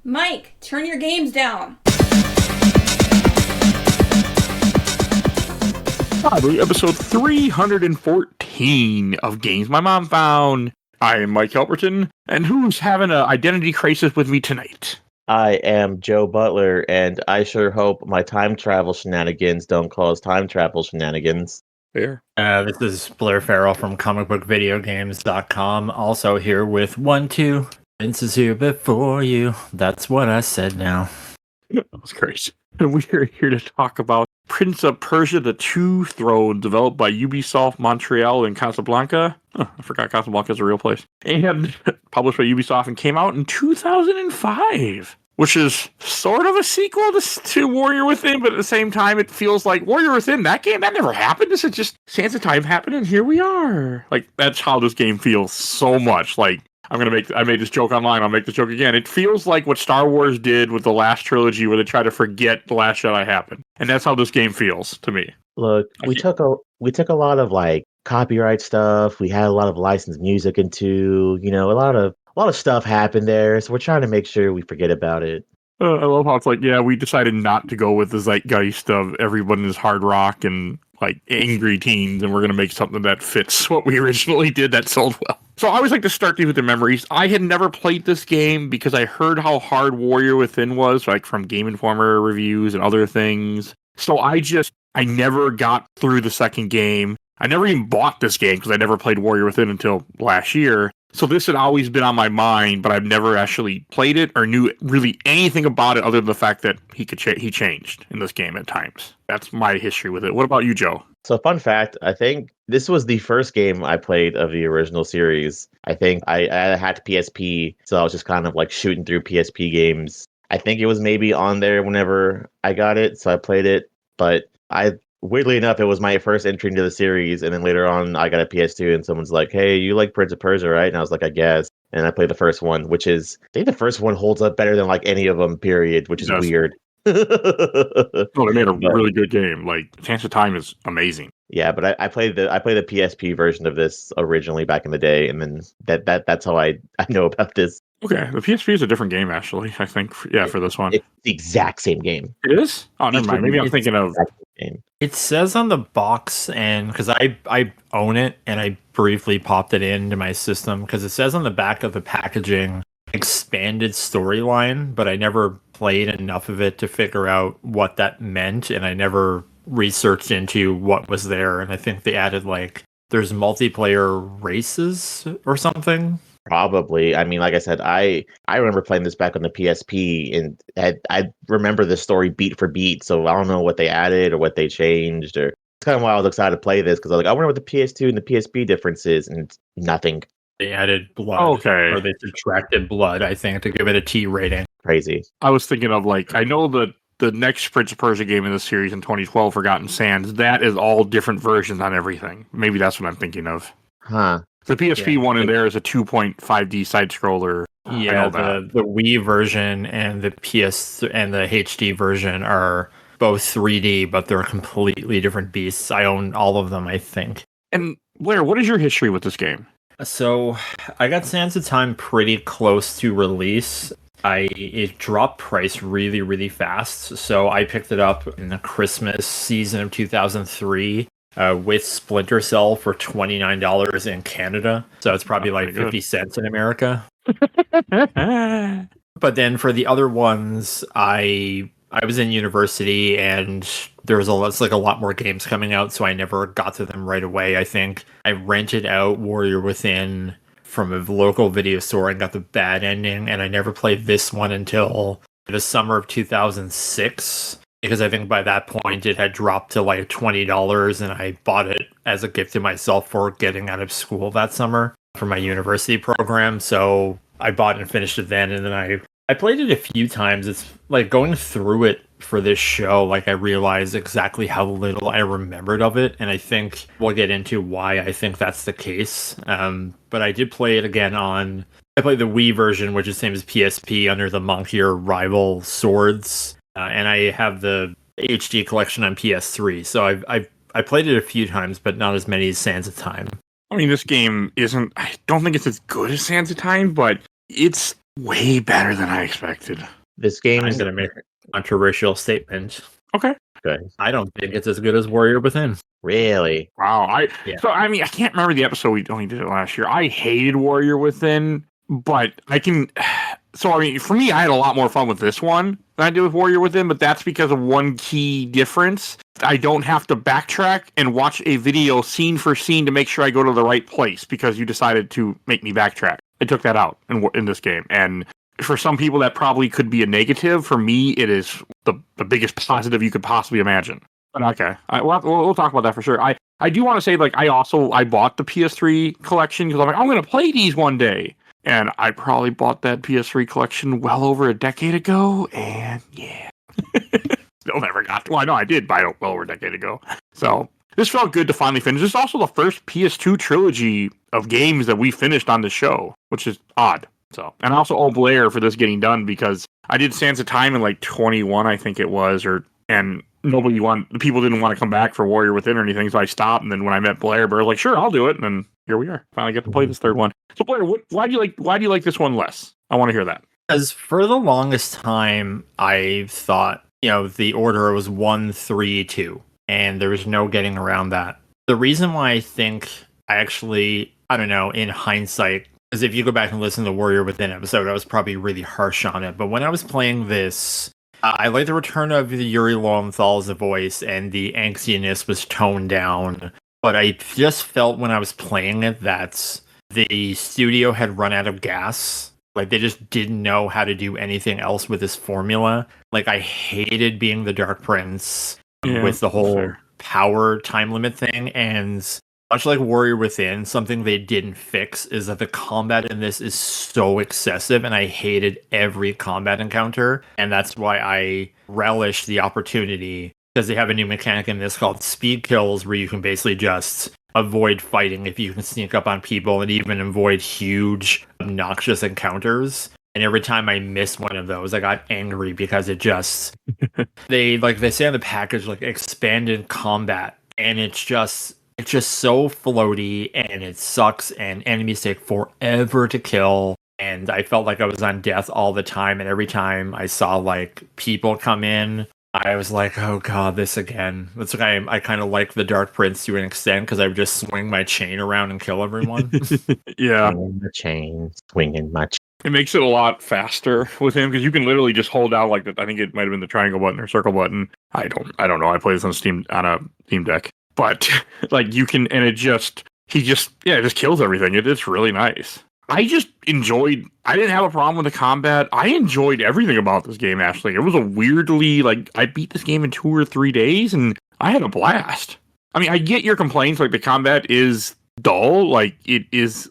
Mike, turn your games down. Probably episode 314 of Games My Mom Found. I am Mike Albertin, and who's having an identity crisis with me tonight? I am Joe Butler, and I sure hope my time travel shenanigans don't cause time travel shenanigans. There. This is Blair Farrell from comicbookvideogames.com, also here with 1-2. Vince is here before you. That's what I said now. That was great. And we are here to talk about Prince of Persia, The Two Thrones, developed by Ubisoft Montreal and Casablanca. Oh, I forgot Casablanca is a real place. And published by Ubisoft and came out in 2005. Which is sort of a sequel to Warrior Within, but at the same time, it feels like Warrior Within, that game, that never happened. This is just Sands of Time happened, and here we are. Like, that's how this game feels so much. Like, I made this joke online, I'll make this joke again. It feels like what Star Wars did with the last trilogy, where they try to forget The Last Jedi happened. And that's how this game feels to me. Look, we took a lot of, like, copyright stuff. We had a lot of licensed music into, a lot of stuff happened there, so we're trying to make sure we forget about it. I love how it's like, yeah, we decided not to go with the zeitgeist of everyone is hard rock and like angry teens, and we're going to make something that fits what we originally did that sold well. So I always like to start these with the memories. I had never played this game because I heard how hard Warrior Within was, like from Game Informer reviews and other things. So I never got through the second game. I never even bought this game because I never played Warrior Within until last year. So this had always been on my mind, but I've never actually played it or knew really anything about it other than the fact that he changed in this game at times. That's my history with it. What about you, Joe? So fun fact, I think this was the first game I played of the original series. I think I had PSP, so I was just kind of like shooting through PSP games. I think it was maybe on there whenever I got it, so I played it, but weirdly enough, it was my first entry into the series, and then later on, I got a PS2, and someone's like, hey, you like Prince of Persia, right? And I was like, I guess. And I played the first one, I think the first one holds up better than like any of them, period, which is weird. No, they made a really good game. Like, Sands of Time is amazing. Yeah, but I played the PSP version of this originally back in the day, and then that's how I know about this. Okay, the PSP is a different game, actually, I think. For this one. It's the exact same game. It is? Oh, never mind. Maybe I'm thinking of... It says on the box, and because I own it, and I briefly popped it into my system, because it says on the back of the packaging, expanded storyline, but I never played enough of it to figure out what that meant, and I never researched into what was there, and I think they added, like, there's multiplayer races or something. Probably. I mean, like I said, I remember playing this back on the PSP, and I remember the story beat for beat, so I don't know what they added or what they changed. Or it's kind of why I was excited to play this, because I was like, I wonder what the PS2 and the PSP difference is, and it's nothing. They added blood. Okay. Or they subtracted blood, I think, to give it a T rating. Crazy. I was thinking of, like, I know that the next Prince of Persia game in the series in 2012, Forgotten Sands, that is all different versions on everything. Maybe that's what I'm thinking of. Huh. The PSP one in there is a 2.5D side scroller. Yeah, the Wii version and the PS and the HD version are both 3D, but they're completely different beasts. I own all of them, I think. And Blair, what is your history with this game? So I got Sands of Time pretty close to release. It dropped price really, really fast, so I picked it up in the Christmas season of 2003. With Splinter Cell for $29 in Canada. So it's probably like 50 cents in America. But then for the other ones, I was in university, and there was a lot more games coming out, so I never got to them right away. I think I rented out Warrior Within from a local video store and got the bad ending, and I never played this one until the summer of 2006. Because I think by that point it had dropped to like $20, and I bought it as a gift to myself for getting out of school that summer for my university program. So I bought and finished it then, and then I played it a few times. It's like going through it for this show, like I realized exactly how little I remembered of it, and I think we'll get into why I think that's the case. But I did play it again I played the Wii version, which is the same as PSP, under the Monkier Rival Swords. And I have the HD collection on PS3, so I played it a few times, but not as many as Sands of Time. I mean, this game I don't think it's as good as Sands of Time, but it's way better than I expected. This game I'm is going to make a controversial statement. Okay. good. I don't think it's as good as Warrior Within. Really? Wow. Yeah. So I mean, I can't remember the episode we only did it last year. I hated Warrior Within, but I can. So I mean, for me, I had a lot more fun with this one than I did with Warrior Within, but that's because of one key difference. I don't have to backtrack and watch a video scene for scene to make sure I go to the right place because you decided to make me backtrack. I took that out in this game, and for some people that probably could be a negative. For me, it is the biggest positive you could possibly imagine. But okay, we'll talk about that for sure. I do want to say, like, I bought the PS3 collection because I'm like, I'm going to play these one day. And I probably bought that PS3 collection well over a decade ago, and yeah. Still never got to. Well, I know I did buy it well over a decade ago. So this felt good to finally finish. This is also the first PS2 trilogy of games that we finished on the show, which is odd. So, and I also owe Blair for this getting done because I did Sands of Time in like 21, I think it was, and the people didn't want to come back for Warrior Within or anything, so I stopped. And then when I met Blair was like, "Sure, I'll do it." And then here we are. Finally get to play this third one. So Blair, why do you like this one less? I want to hear that. Because for the longest time, I thought, the order was 1, 3, 2, and there was no getting around that. The reason why I think I don't know, in hindsight, is if you go back and listen to the Warrior Within episode, I was probably really harsh on it. But when I was playing this, I like the return of the Yuri Lowenthal's voice, and the angstiness was toned down. But I just felt when I was playing it that the studio had run out of gas. Like, they just didn't know how to do anything else with this formula. Like, I hated being the Dark Prince with the whole power time limit thing. And much like Warrior Within, something they didn't fix is that the combat in this is so excessive, and I hated every combat encounter. And that's why I relished the opportunity, because they have a new mechanic in this called speed kills, where you can basically just avoid fighting if you can sneak up on people, and even avoid huge, obnoxious encounters. And every time I missed one of those, I got angry because it just they say on the package, like, expanded combat, and it's just so floaty, and it sucks, and enemies take forever to kill. And I felt like I was on death all the time, and every time I saw like people come in, I was like, oh god, this again. That's why I kind of like the Dark Prince to an extent, because I would just swing my chain around and kill everyone. Yeah. Swinging the chain, swinging my chain. It makes it a lot faster with him because you can literally just hold out like I think it might have been the triangle button or circle button. I don't know. I play this on a Steam Deck, but like you can, and it just kills everything. It's really nice. I didn't have a problem with the combat. I enjoyed everything about this game, actually. It was a weirdly, like, I beat this game in 2 or 3 days, and I had a blast. I mean, I get your complaints, like, the combat is dull, like, it is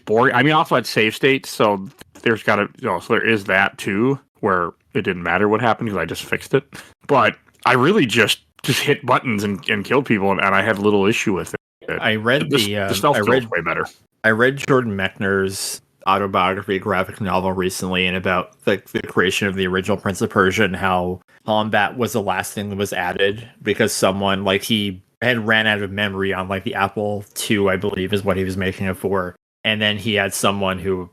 boring. I mean, I also had save states, so so there is that, too, where it didn't matter what happened, because I just fixed it. But I really just hit buttons and killed people, and I had little issue with it. I read the stealth kills way better. I read Jordan Mechner's autobiography graphic novel recently, and about the creation of the original Prince of Persia, and how combat was the last thing that was added because someone, like, he had ran out of memory on like the Apple II, I believe is what he was making it for. And then he had someone who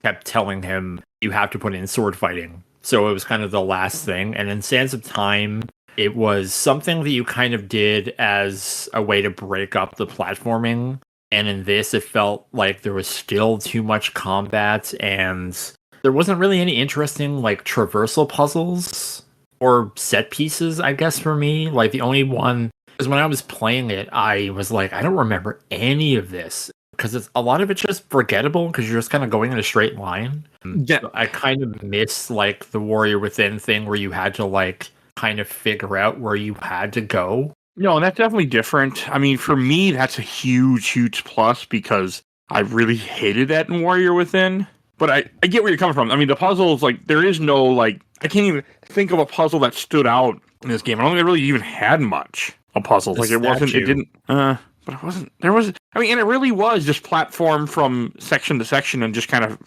kept telling him, you have to put in sword fighting. So it was kind of the last thing. And in Sands of Time, it was something that you kind of did as a way to break up the platforming. And in this, it felt like there was still too much combat, and there wasn't really any interesting, like, traversal puzzles or set pieces, I guess, for me. Like, the only one, because when I was playing it, I was like, I don't remember any of this, because a lot of it's just forgettable, because you're just kind of going in a straight line. Yeah. So I kind of miss, like, the Warrior Within thing, where you had to, like, kind of figure out where you had to go. No, that's definitely different. I mean, for me, that's a huge, huge plus because I really hated that in Warrior Within. But I get where you're coming from. I mean, the puzzles, like, there is no, like, I can't even think of a puzzle that stood out in this game. I don't think it really even had much of puzzles. Like, but it wasn't, and it really was just platform from section to section and just kind of,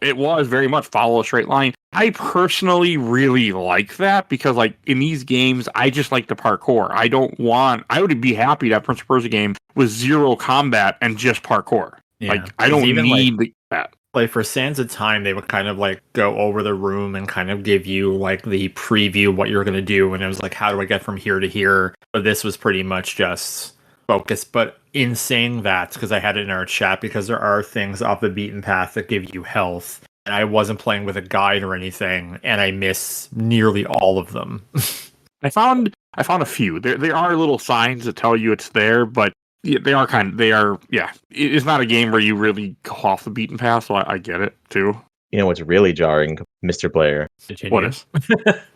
it was very much follow a straight line. I personally really like that because, like, in these games, I just like the parkour. I would be happy to have Prince of Persia game with zero combat and just parkour. Yeah. Like, I don't need that. Like for Sands of Time, they would kind of like go over the room and kind of give you like the preview of what you're going to do. And it was like, how do I get from here to here? But this was pretty much just focus. But in saying that, because I had it in our chat, because there are things off the beaten path that give you health. And I wasn't playing with a guide or anything, and I miss nearly all of them. I found a few. There are little signs that tell you it's there, but yeah, it's not a game where you really go off the beaten path, so I get it too. You know what's really jarring, Mr. Blair? What is?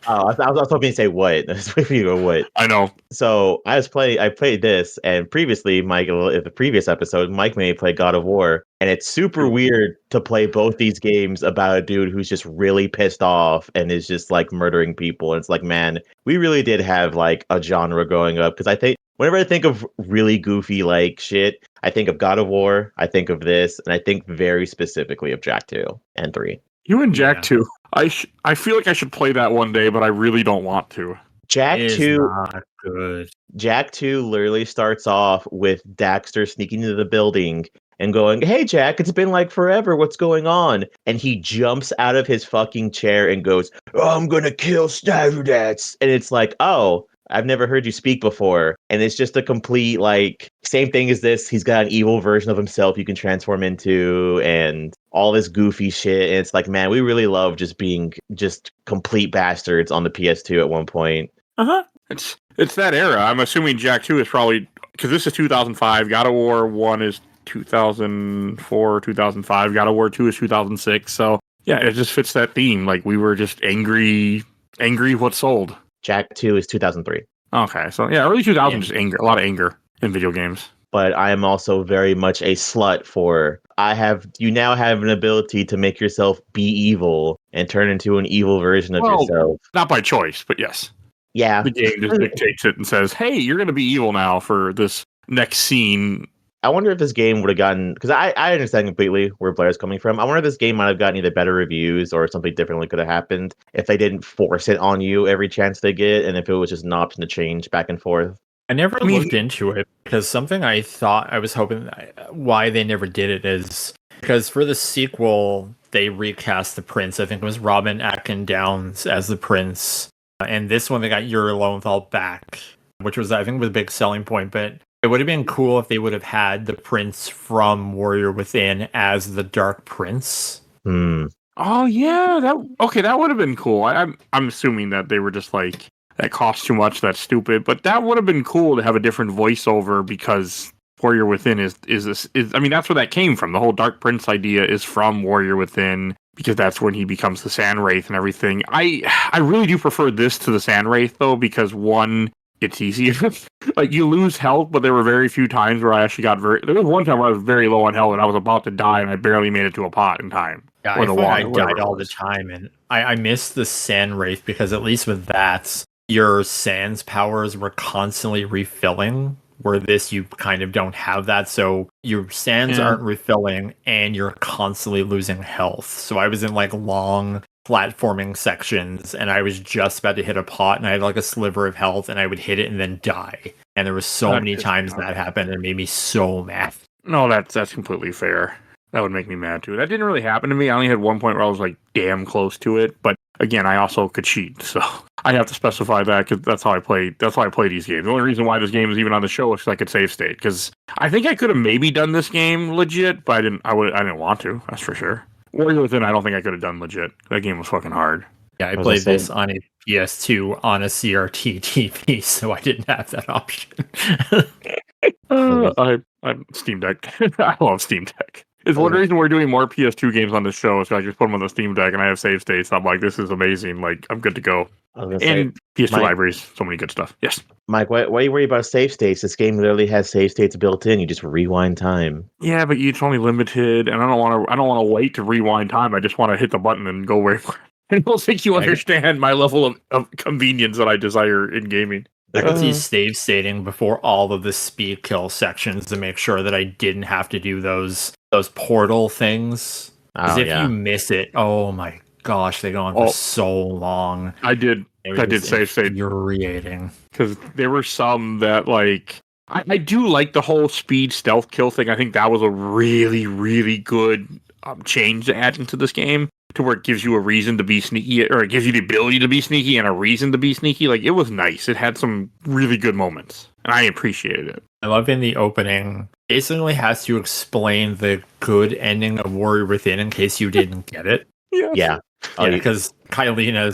I was hoping to say what. That's waiting for you to go what. I know. So I played this, and previously, Mike, in the previous episode, Mike made me play God of War, and it's super weird to play both these games about a dude who's just really pissed off and is just like murdering people. And it's like, man, we really did have like a genre growing up, because I think whenever I think of really goofy like shit, I think of God of War, I think of this, and I think very specifically of Jak 2 and 3. You and Jak 2. I feel like I should play that one day, but I really don't want to. Jak 2 not good. Jak 2 literally starts off with Daxter sneaking into the building and going, "Hey Jak, it's been like forever. What's going on?" And he jumps out of his fucking chair and goes, "Oh, I'm gonna kill Staggerdax." And it's like, oh, I've never heard you speak before. And it's just a complete, like, same thing as this. He's got an evil version of himself you can transform into and all this goofy shit. And it's like, man, we really love just being just complete bastards on the PS2 at one point. Uh-huh. It's that era. I'm assuming Jak 2 is probably, because this is 2005, God of War 1 is 2004, 2005, God of War 2 is 2006. So, yeah, it just fits that theme. Like, we were just angry what sold. Jak 2 is 2003. Okay, so yeah, early 2000s, just anger, a lot of anger in video games. But I am also very much a slut for, you now have an ability to make yourself be evil and turn into an evil version of yourself. Not by choice, but yes. Yeah. The game just dictates it and says, hey, you're going to be evil now for this next scene. I wonder if this game would have gotten, because I understand completely where Blair's coming from. I wonder if this game might have gotten either better reviews or something differently could have happened if they didn't force it on you every chance they get, and if it was just an option to change back and forth. I never looked into it, because something I thought I was hoping why they never did it is because for the sequel, they recast the prince. I think it was Robin Atkin Downes as the prince. And this one, they got Yuri Lowenthal back, which was, I think, was a big selling point. But it would have been cool if they would have had the prince from Warrior Within as the Dark Prince. Oh, yeah. That would have been cool. I'm assuming that they were just like, that costs too much, that's stupid. But that would have been cool to have a different voiceover, because Warrior Within is I mean, that's where that came from. The whole Dark Prince idea is from Warrior Within, because that's when he becomes the Sand Wraith and everything. I really do prefer this to the Sand Wraith, though, because one, it's easier. Like, you lose health, but there were very few times where I actually there was one time where I was very low on health and I was about to die and I barely made it to a pot in time. Yeah, I died all the time, and I missed the Sand Wraith, because at least with that, your Sands powers were constantly refilling, where this, you kind of don't have that, so your Sands aren't refilling, and you're constantly losing health. So I was in, like, long platforming sections, and I was just about to hit a pot, and I had, like, a sliver of health, and I would hit it and then die. And there was so many times that happened, and it made me so mad. No, that's completely fair. That would make me mad, too. That didn't really happen to me. I only had one point where I was, like, damn close to it, but again, I also could cheat, so I have to specify that, because that's how I play these games. The only reason why this game is even on the show is because I could save state, because I think I could have maybe done this game legit, but I didn't want to, that's for sure. Warrior Within, I don't think I could have done legit. That game was fucking hard. Yeah, I played this on a PS2 on a CRT TV, so I didn't have that option. I'm Steam Deck. I love Steam Deck. It's one reason we're doing more PS2 games on this show, is I just put them on the Steam Deck and I have save states. I'm like, this is amazing. Like, I'm good to go. And PS2 libraries, so many good stuff. Yes. Mike, why are you worried about save states? This game literally has save states built in. You just rewind time. Yeah, but it's only limited, and I don't want to wait to rewind time. I just want to hit the button and go where. I don't think you understand my level of convenience that I desire in gaming. I could see save stating before all of the speed kill sections to make sure that I didn't have to do those portal things. Because if you miss it, oh my gosh, they go on for so long. I did save state. Infuriating. Because there were some that, like, I do like the whole speed stealth kill thing. I think that was a really, really good change to add into this game to where it gives you a reason to be sneaky, or it gives you the ability to be sneaky and a reason to be sneaky. Like, it was nice. It had some really good moments, and I appreciated it. I love in the opening, basically has to explain the good ending of Warrior Within in case you didn't get it. Yes. Yeah. Yeah, because Kylina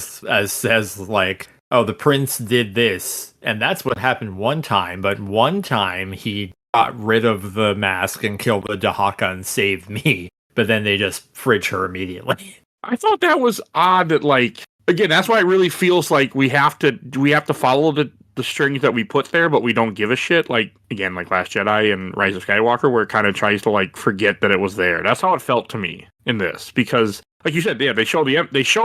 says, like, oh, the prince did this, and that's what happened one time, but one time he got rid of the mask and killed the Dahaka and saved me, but then they just fridge her immediately. I thought that was odd that, like, again, that's why it really feels like we have to follow the strings that we put there, but we don't give a shit. Like, again, like Last Jedi and Rise of Skywalker, where it kind of tries to, like, forget that it was there. That's how it felt to me in this, because, like you said, yeah, they show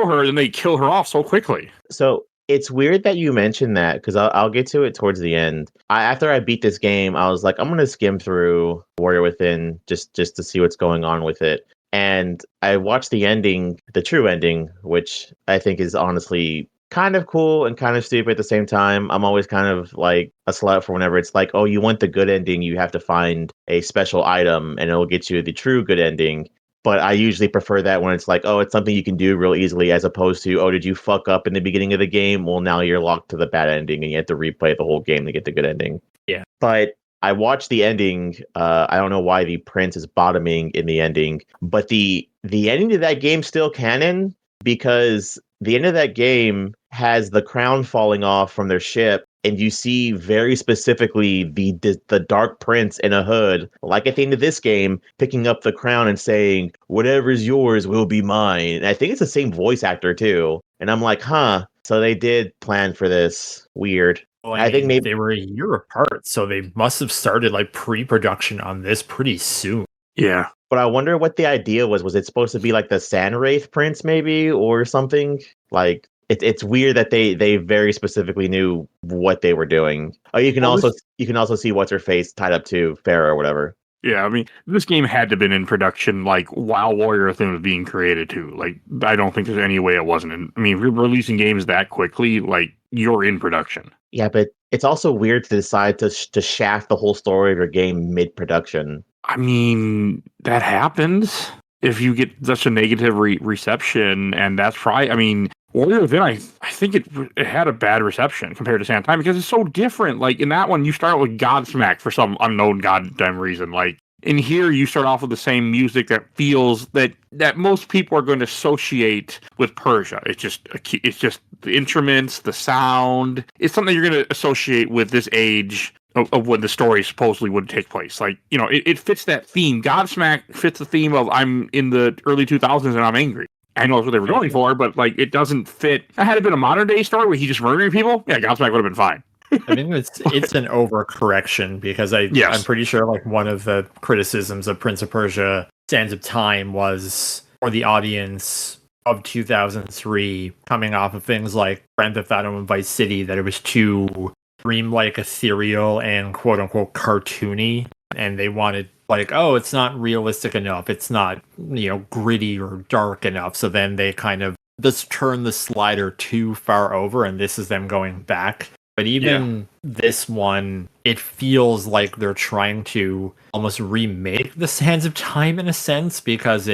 her and they kill her off so quickly. So it's weird that you mentioned that, because I'll get to it towards the end. After I beat this game, I was like, I'm going to skim through Warrior Within just to see what's going on with it. And I watched the ending, the true ending, which I think is honestly kind of cool and kind of stupid at the same time. I'm always kind of like a slut for whenever it's like, oh, you want the good ending, you have to find a special item and it'll get you the true good ending. But I usually prefer that when it's like, oh, it's something you can do real easily, as opposed to, oh, did you fuck up in the beginning of the game? Well, now you're locked to the bad ending and you have to replay the whole game to get the good ending. Yeah. But I watched the ending. I don't know why the prince is bottoming in the ending, but the ending to that game still canon, because the end of that game has the crown falling off from their ship, and you see very specifically the Dark Prince in a hood, like at the end of this game, picking up the crown and saying, "Whatever's yours will be mine." And I think it's the same voice actor too. And I'm like, huh. So they did plan for this. Weird. Well, I think maybe they were a year apart, so they must have started like pre-production on this pretty soon. Yeah. But I wonder what the idea was. Was it supposed to be like the Sand Wraith Prince, maybe, or something? Like, it's weird that they very specifically knew what they were doing. Oh, you can also see what's her face tied up to Farrell or whatever. Yeah, I mean, this game had to have been in production, like, while Warrior Within was being created, too. Like, I don't think there's any way it wasn't. I mean, releasing games that quickly, like, you're in production. Yeah, but it's also weird to decide to shaft the whole story of your game mid-production. I mean, that happens if you get such a negative reception, and that's probably, I mean, Warrior Within, I think it had a bad reception compared to Sand Time, because it's so different. Like, in that one, you start with Godsmack for some unknown goddamn reason. Like, in here, you start off with the same music that feels that most people are going to associate with Persia. It's just the instruments, the sound. It's something you're going to associate with this age of when the story supposedly would take place. Like, you know, it fits that theme. Godsmack fits the theme of I'm in the early 2000s and I'm angry. I know that's what they were going for, but, like, it doesn't fit. Had it been a modern day story where he just murdering people, yeah, Godsmack would have been fine. I think it's an overcorrection, because I'm pretty sure, like, one of the criticisms of Prince of Persia: Sands of Time was for the audience of 2003, coming off of things like Grand Theft Auto and Vice City, that it was too dreamlike, ethereal, and quote unquote cartoony, and they wanted, like, oh, it's not realistic enough, it's not, you know, gritty or dark enough, so then they kind of just turn the slider too far over, and this is them going back. But even this one, it feels like they're trying to almost remake the Sands of Time in a sense, because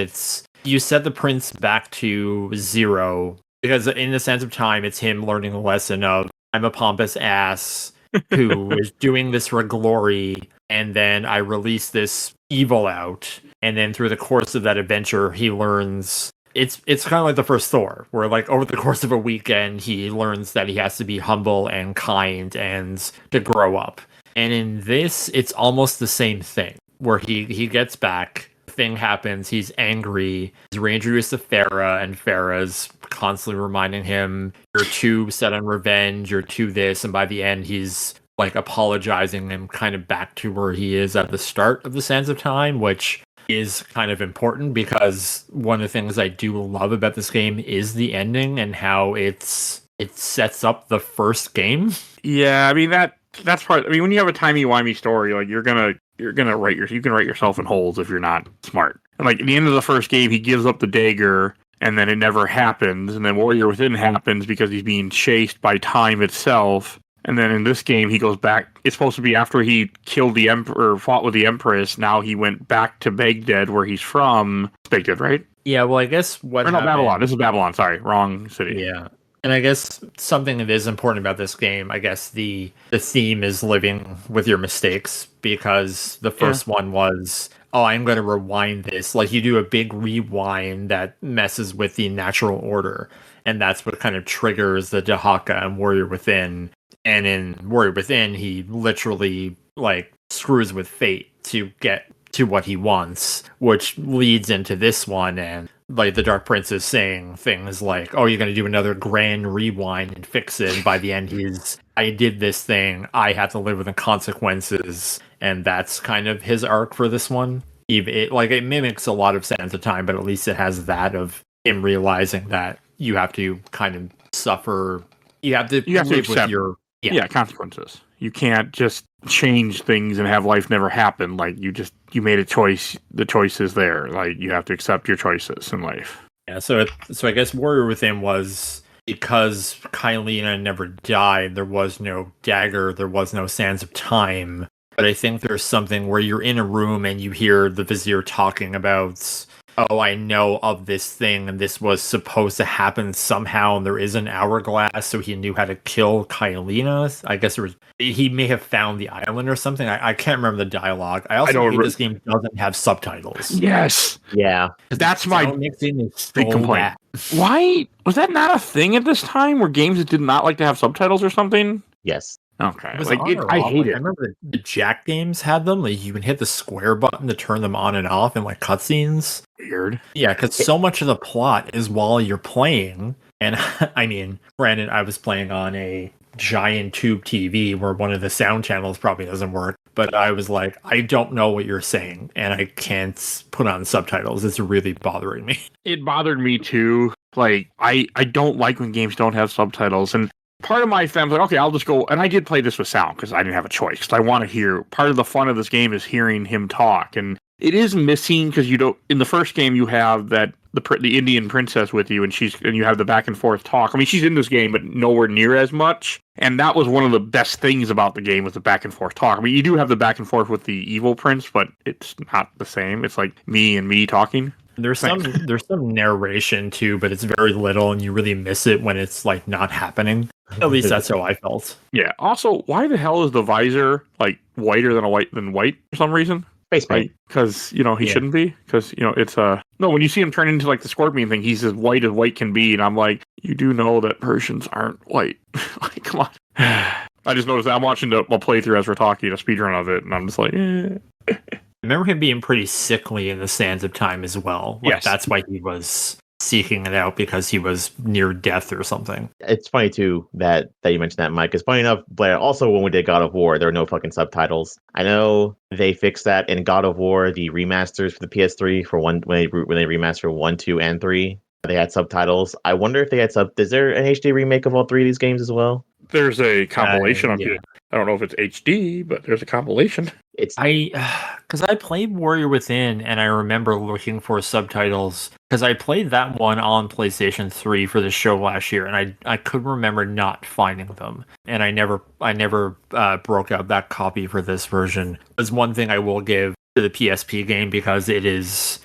you set the prince back to 0, because in the Sands of Time, it's him learning the lesson of, I'm a pompous ass who is doing this for glory, and then I release this evil out, and then through the course of that adventure, he learns. It's kind of like the first Thor, where, like, over the course of a weekend, he learns that he has to be humble and kind and to grow up. And in this, it's almost the same thing, where he gets back, thing happens, he's angry, he's reintroduced to Farrah, and Farrah's constantly reminding him, you're too set on revenge, you're too this, and by the end, he's, like, apologizing and kind of back to where he is at the start of the Sands of Time, which is kind of important, because one of the things I do love about this game is the ending and how it sets up the first game. Yeah, I mean, that's part. I mean, when you have a timey-wimey story, like, you can write yourself in holes if you're not smart. And, like, at the end of the first game, he gives up the dagger, and then it never happens, and then Warrior Within happens because he's being chased by time itself. And then in this game, he goes back. It's supposed to be after he killed the emperor, fought with the empress. Now he went back to Baghdad, where he's from. It's Baghdad, right? Yeah, well, I guess what Or no, happened... Babylon. This is Babylon. Sorry, wrong city. Yeah. And I guess something that is important about this game, I guess the theme is living with your mistakes, because the first one was, oh, I'm going to rewind this. Like, you do a big rewind that messes with the natural order. And that's what kind of triggers the Dahaka and Warrior Within. And in Warrior Within, he literally, like, screws with fate to get to what he wants, which leads into this one. And like the Dark Prince is saying things like, oh, you're going to do another grand rewind and fix it. And by the end, I did this thing. I have to live with the consequences. And that's kind of his arc for this one. It mimics a lot of Sands of Time, but at least it has that of him realizing that you have to kind of suffer. You have to live with your consequences. You can't just change things and have life never happen. Like, you made a choice. The choice is there. Like, you have to accept your choices in life. Yeah. So I guess Warrior Within was, because Kylina never died, there was no dagger, there was no Sands of Time. But I think there's something where you're in a room and you hear the Vizier talking about, oh, I know of this thing, and this was supposed to happen somehow, and there is an hourglass, so he knew how to kill Kylina. I guess he may have found the island or something. I can't remember the dialogue. I also think this game doesn't have subtitles. Yes. Yeah. That's my big complaint. Bad. Why? Was that not a thing at this time, where games did not like to have subtitles or something? Yes. Okay. I hate it. I remember the Jack games had them. Like, you can hit the square button to turn them on and off in like cutscenes. Weird. Yeah, because so much of the plot is while you're playing. And I mean, granted, I was playing on a giant tube TV where one of the sound channels probably doesn't work. But I was like, I don't know what you're saying, and I can't put on subtitles. It's really bothering me. It bothered me too. Like, I don't like when games don't have subtitles. And part of my family, okay, I'll just go, and I did play this with sound because I didn't have a choice. Because I want to hear, part of the fun of this game is hearing him talk, and it is missing because you don't. In the first game, you have the Indian princess with you, and you have the back and forth talk. I mean, she's in this game, but nowhere near as much. And that was one of the best things about the game, was the back and forth talk. I mean, you do have the back and forth with the evil prince, but it's not the same. It's like me and me talking. There's some narration too, but it's very little, and you really miss it when it's like not happening. At least that's how I felt. Yeah. Also, why the hell is the visor like whiter than white for some reason? Face paint. Because he shouldn't be. Because it's no. When you see him turn into like the scorpion thing, he's as white can be, and I'm like, you do know that Persians aren't white. Like, come on. I just noticed that I'm watching a playthrough as we're talking, a speedrun of it, and I'm just like, I remember him being pretty sickly in the Sands of Time as well. Like, yes. That's why he was seeking it out, because he was near death or something. It's funny too that you mentioned that, Mike. It's funny enough, Blair, also when we did God of War, there were no fucking subtitles. I know they fixed that in God of War, the remasters for the PS3 for when they remastered 1, 2, and 3. They had subtitles. I wonder if they had is there an HD remake of all three of these games as well? There's a compilation of it. I don't know if it's HD, but there's a compilation. Because I played Warrior Within, and I remember looking for subtitles, because I played that one on PlayStation 3 for the show last year, and I could remember not finding them, and I never broke out that copy for this version. There's one thing I will give to the PSP game, because it's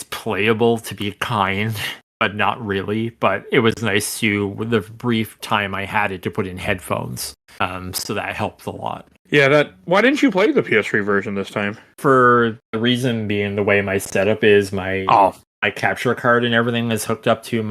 playable, to be kind, but not really. But it was nice with the brief time I had it, to put in headphones. So that helped a lot. Yeah, why didn't you play the PS3 version this time? For the reason being, the way my setup is, my capture card and everything is hooked up to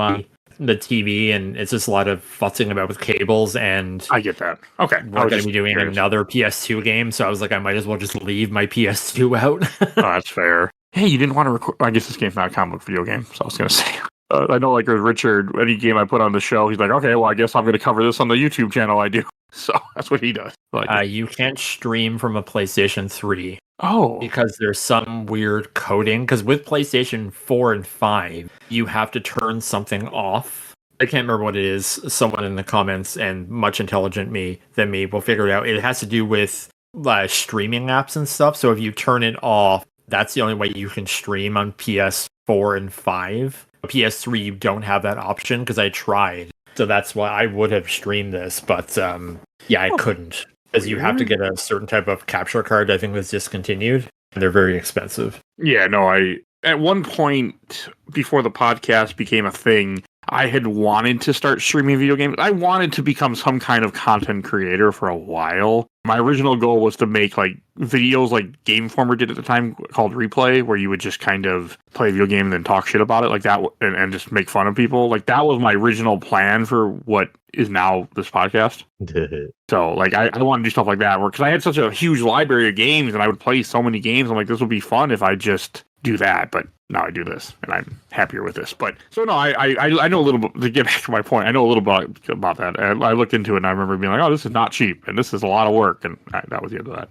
the TV, and it's just a lot of futzing about with cables, and I get that. Okay. We're going to be doing another PS2 game, so I was like, I might as well just leave my PS2 out. Oh, that's fair. Hey, you didn't want to record... I guess this game's not a comic book video game, so I was going to say... I know, like, Richard, any game I put on the show, he's like, okay, well, I guess I'm going to cover this on the YouTube channel I do. So that's what he does. Like, you can't stream from a PlayStation 3. Oh. Because there's some weird coding. Because with PlayStation 4 and 5, you have to turn something off. I can't remember what it is. Someone in the comments, and much intelligent than me, will figure it out. It has to do with streaming apps and stuff. So if you turn it off, that's the only way you can stream on PS4 and 5. PS3, you don't have that option, because I tried. So that's why I would have streamed this, but I couldn't. Because you have to get a certain type of capture card, I think was discontinued. And they're very expensive. Yeah, no, at one point before the podcast became a thing, I had wanted to start streaming video games. I wanted to become some kind of content creator for a while. My original goal was to make like videos like Game Informer did at the time called Replay, where you would just kind of play a video game and then talk shit about it like that and just make fun of people. Like that was my original plan for what is now this podcast. So like I want to do stuff like that because I had such a huge library of games and I would play so many games. I'm like, this would be fun if I just do that, but now I do this and I'm happier with this. But so no, I know a little bit, to get back to my point, I know a little bit about that. I looked into it and I remember being like, oh, this is not cheap and this is a lot of work, and that was the end of that.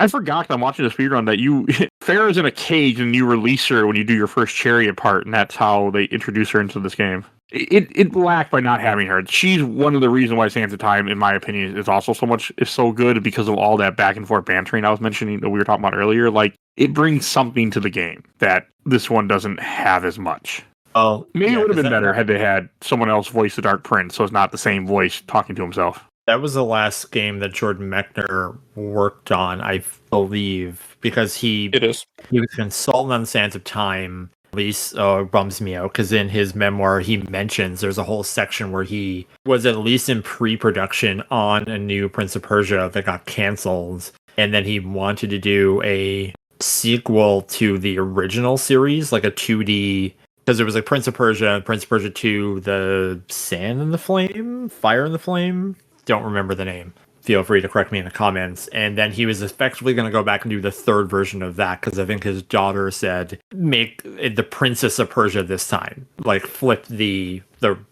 I forgot, I'm watching the speedrun, that Farrell's in a cage and you release her when you do your first chariot part, and that's how they introduce her into this game. It lacked by not having her. She's one of the reasons why Sands of Time, in my opinion, is also so good, because of all that back and forth bantering I was mentioning that we were talking about earlier. Like, it brings something to the game that this one doesn't have as much. Oh, maybe it would have been better had they had someone else voice the Dark Prince, so it's not the same voice talking to himself. That was the last game that Jordan Mechner worked on, I believe, because he was consultant on Sands of Time. At least it bums me out, because in his memoir he mentions there's a whole section where he was at least in pre-production on a new Prince of Persia that got canceled, and then he wanted to do a sequel to the original series, like a 2D, because there was like Prince of Persia 2, the Sand in the Flame, Fire in the Flame, don't remember the name. Feel free to correct me in the comments. And then he was effectively going to go back and do the third version of that, because I think his daughter said, make it the Princess of Persia this time. Like, flip the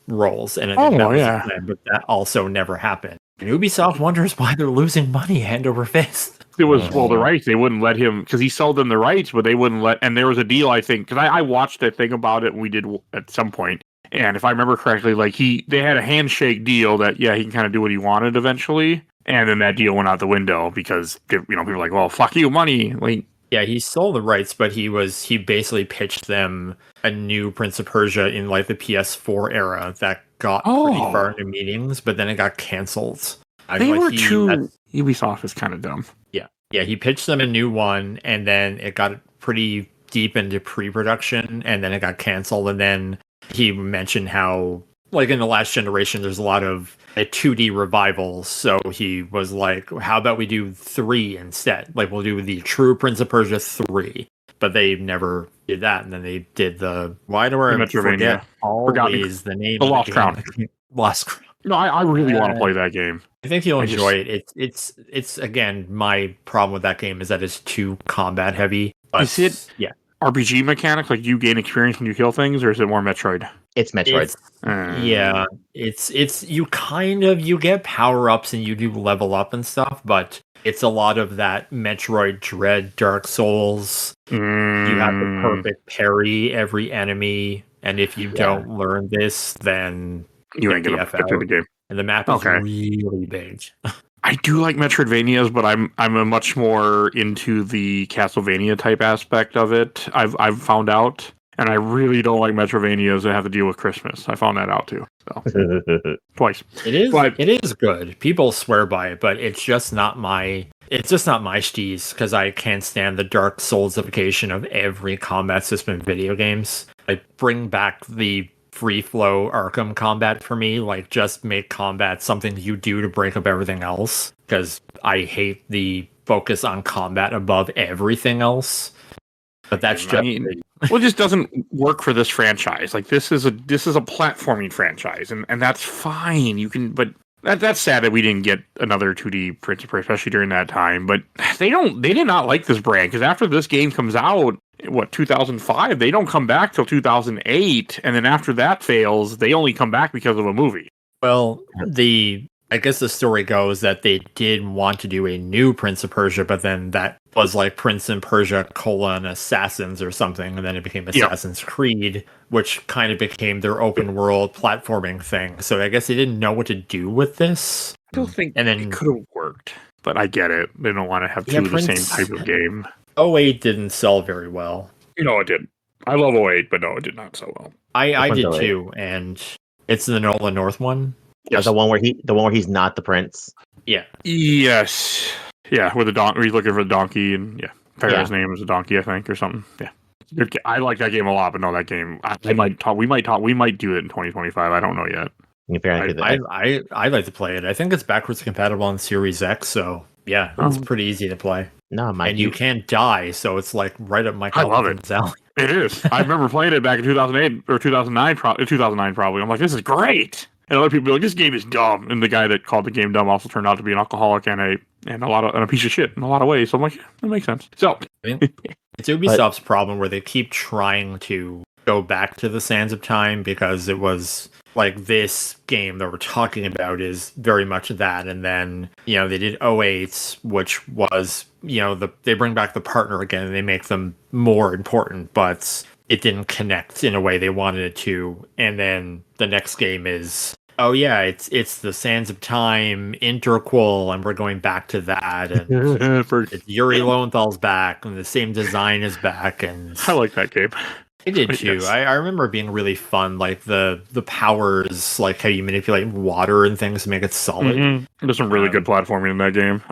roles. And I think that was the plan, but that also never happened. And Ubisoft wonders why they're losing money hand over fist. It was, the rights. They wouldn't let him, because he sold them the rights, but they wouldn't let, and there was a deal, I think, because I watched a thing about it, and we did at some point. And if I remember correctly, like they had a handshake deal that, he can kind of do what he wanted eventually. And then that deal went out the window because, people were like, well, fuck you, money. Like, yeah, he sold the rights, but he basically pitched them a new Prince of Persia in like the PS4 era that got pretty far into meetings, but then it got canceled. Ubisoft is kind of dumb. Yeah, he pitched them a new one, and then it got pretty deep into pre-production, and then it got canceled, and then he mentioned how, like, in the last generation, there's a lot of 2D revivals, so he was like, how about we do 3 instead? Like, we'll do the true Prince of Persia 3. But they never did that, and then they did why do I forget always the name? The Lost Crown. Lost Crown. No, I really want to play that game. I think you'll enjoy it. It's again, my problem with that game is that it's too combat heavy. Is it RPG mechanics, like you gain experience when you kill things, or is it more Metroid? It's Metroid. It's you get power-ups and you do level up and stuff, but it's a lot of that Metroid Dread, Dark Souls. You have the perfect parry every enemy, and if you don't learn this, then you ain't gonna get through the game. And the map is really big. I do like Metroidvanias, but I'm a much more into the Castlevania type aspect of it. I've found out, and I really don't like Metroidvanias that have to deal with Christmas. I found that out too. So. Twice. It is good. People swear by it, but it's just not my steez, because I can't stand the Dark Soulsification of every combat system in video games. Like, bring back the free flow Arkham combat for me. Like, just make combat something you do to break up everything else, because I hate the focus on combat above everything else. But that's it just doesn't work for this franchise. Like, this is a platforming franchise, and that's fine. You can, but that's sad that we didn't get another 2D Prince of Persia, especially during that time. But they did not like this brand, because after this game comes out, 2005, they don't come back till 2008, and then after that fails, they only come back because of a movie. Well, I guess the story goes that they did want to do a new Prince of Persia, but then that was like Prince and Persia : Assassins or something, and then it became Assassin's Creed, which kind of became their open world platforming thing. So I guess they didn't know what to do with this. I don't think it could have worked, but I get it. They don't want to have two of the same type of game. 08 didn't sell very well. No, it didn't. I love 08, but no, it did not sell well. I did too, and It's the Nolan North one. Yes. The one where he's not the prince. Yeah. Yes. Yeah, with the donkey. He's looking for the donkey, and Farrell's name is a donkey, I think, or something. Yeah. I like that game a lot, but no, that game. We might do it in 2025. I don't know yet. I like to play it. I think it's backwards compatible on Series X, so yeah, it's pretty easy to play. No, you can't die, so it's like right up my. I love it. It is. I remember playing it back in 2008 or 2009, 2009 probably. I'm like, this is great. And other people be like, this game is dumb. And the guy that called the game dumb also turned out to be an alcoholic and a piece of shit in a lot of ways. So I'm like, yeah, that makes sense. So it's Ubisoft's problem where they keep trying to go back to the sands of time because it was like this game that we're talking about is very much that. And then, they did 08, which was, they bring back the partner again and they make them more important, but it didn't connect in a way they wanted it to. And then the next game is, it's the Sands of Time interquel, and we're going back to that. And it's Yuri Lowenthal's back, and the same design is back. And I like that game. I did too. Yes. I remember it being really fun, like the powers, like how you manipulate water and things to make it solid. Mm-hmm. There's some really good platforming in that game.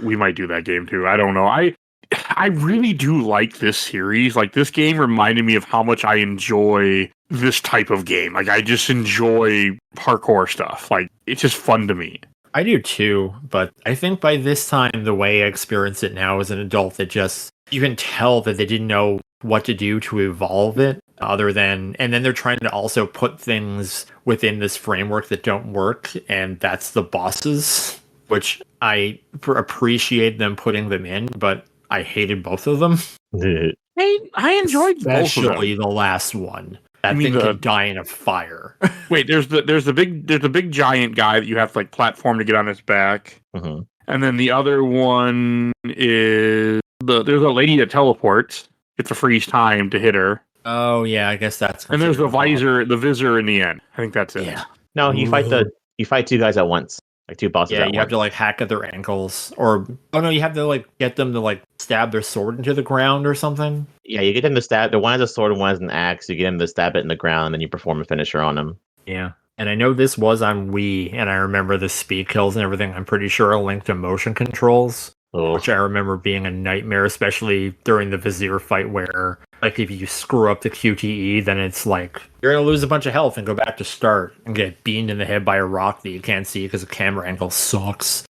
We might do that game too. I don't know. I really do like this series. Like, this game reminded me of how much I enjoy this type of game. Like, I just enjoy parkour stuff. Like, it's just fun to me. I do too, but I think by this time, the way I experience it now as an adult, you can tell that they didn't know what to do to evolve it and then they're trying to also put things within this framework that don't work, and that's the bosses, which I appreciate them putting them in, but I hated both of them. I enjoyed both of them. Especially the last one. That thing could die in a fire. Wait, there's the big giant guy that you have to like platform to get on his back, and then the other one is there's a lady that teleports. It's a freeze time to hit her. Oh yeah, I guess that's. And there's the visor in the end. I think that's it. Yeah. No, you fight two guys at once. Like two bosses. Yeah, you have to like hack at their ankles, you have to like get them to like stab their sword into the ground or something. Yeah, you get them to stab. The one has a sword and one has an axe. You get them to stab it in the ground, and then you perform a finisher on them. Yeah, and I know this was on Wii, and I remember the speed kills and everything. I'm pretty sure linked to motion controls, which I remember being a nightmare, especially during the Vizier fight, where like if you screw up the QTE, then it's like you're gonna lose a bunch of health and go back to start and get beamed in the head by a rock that you can't see because the camera angle sucks.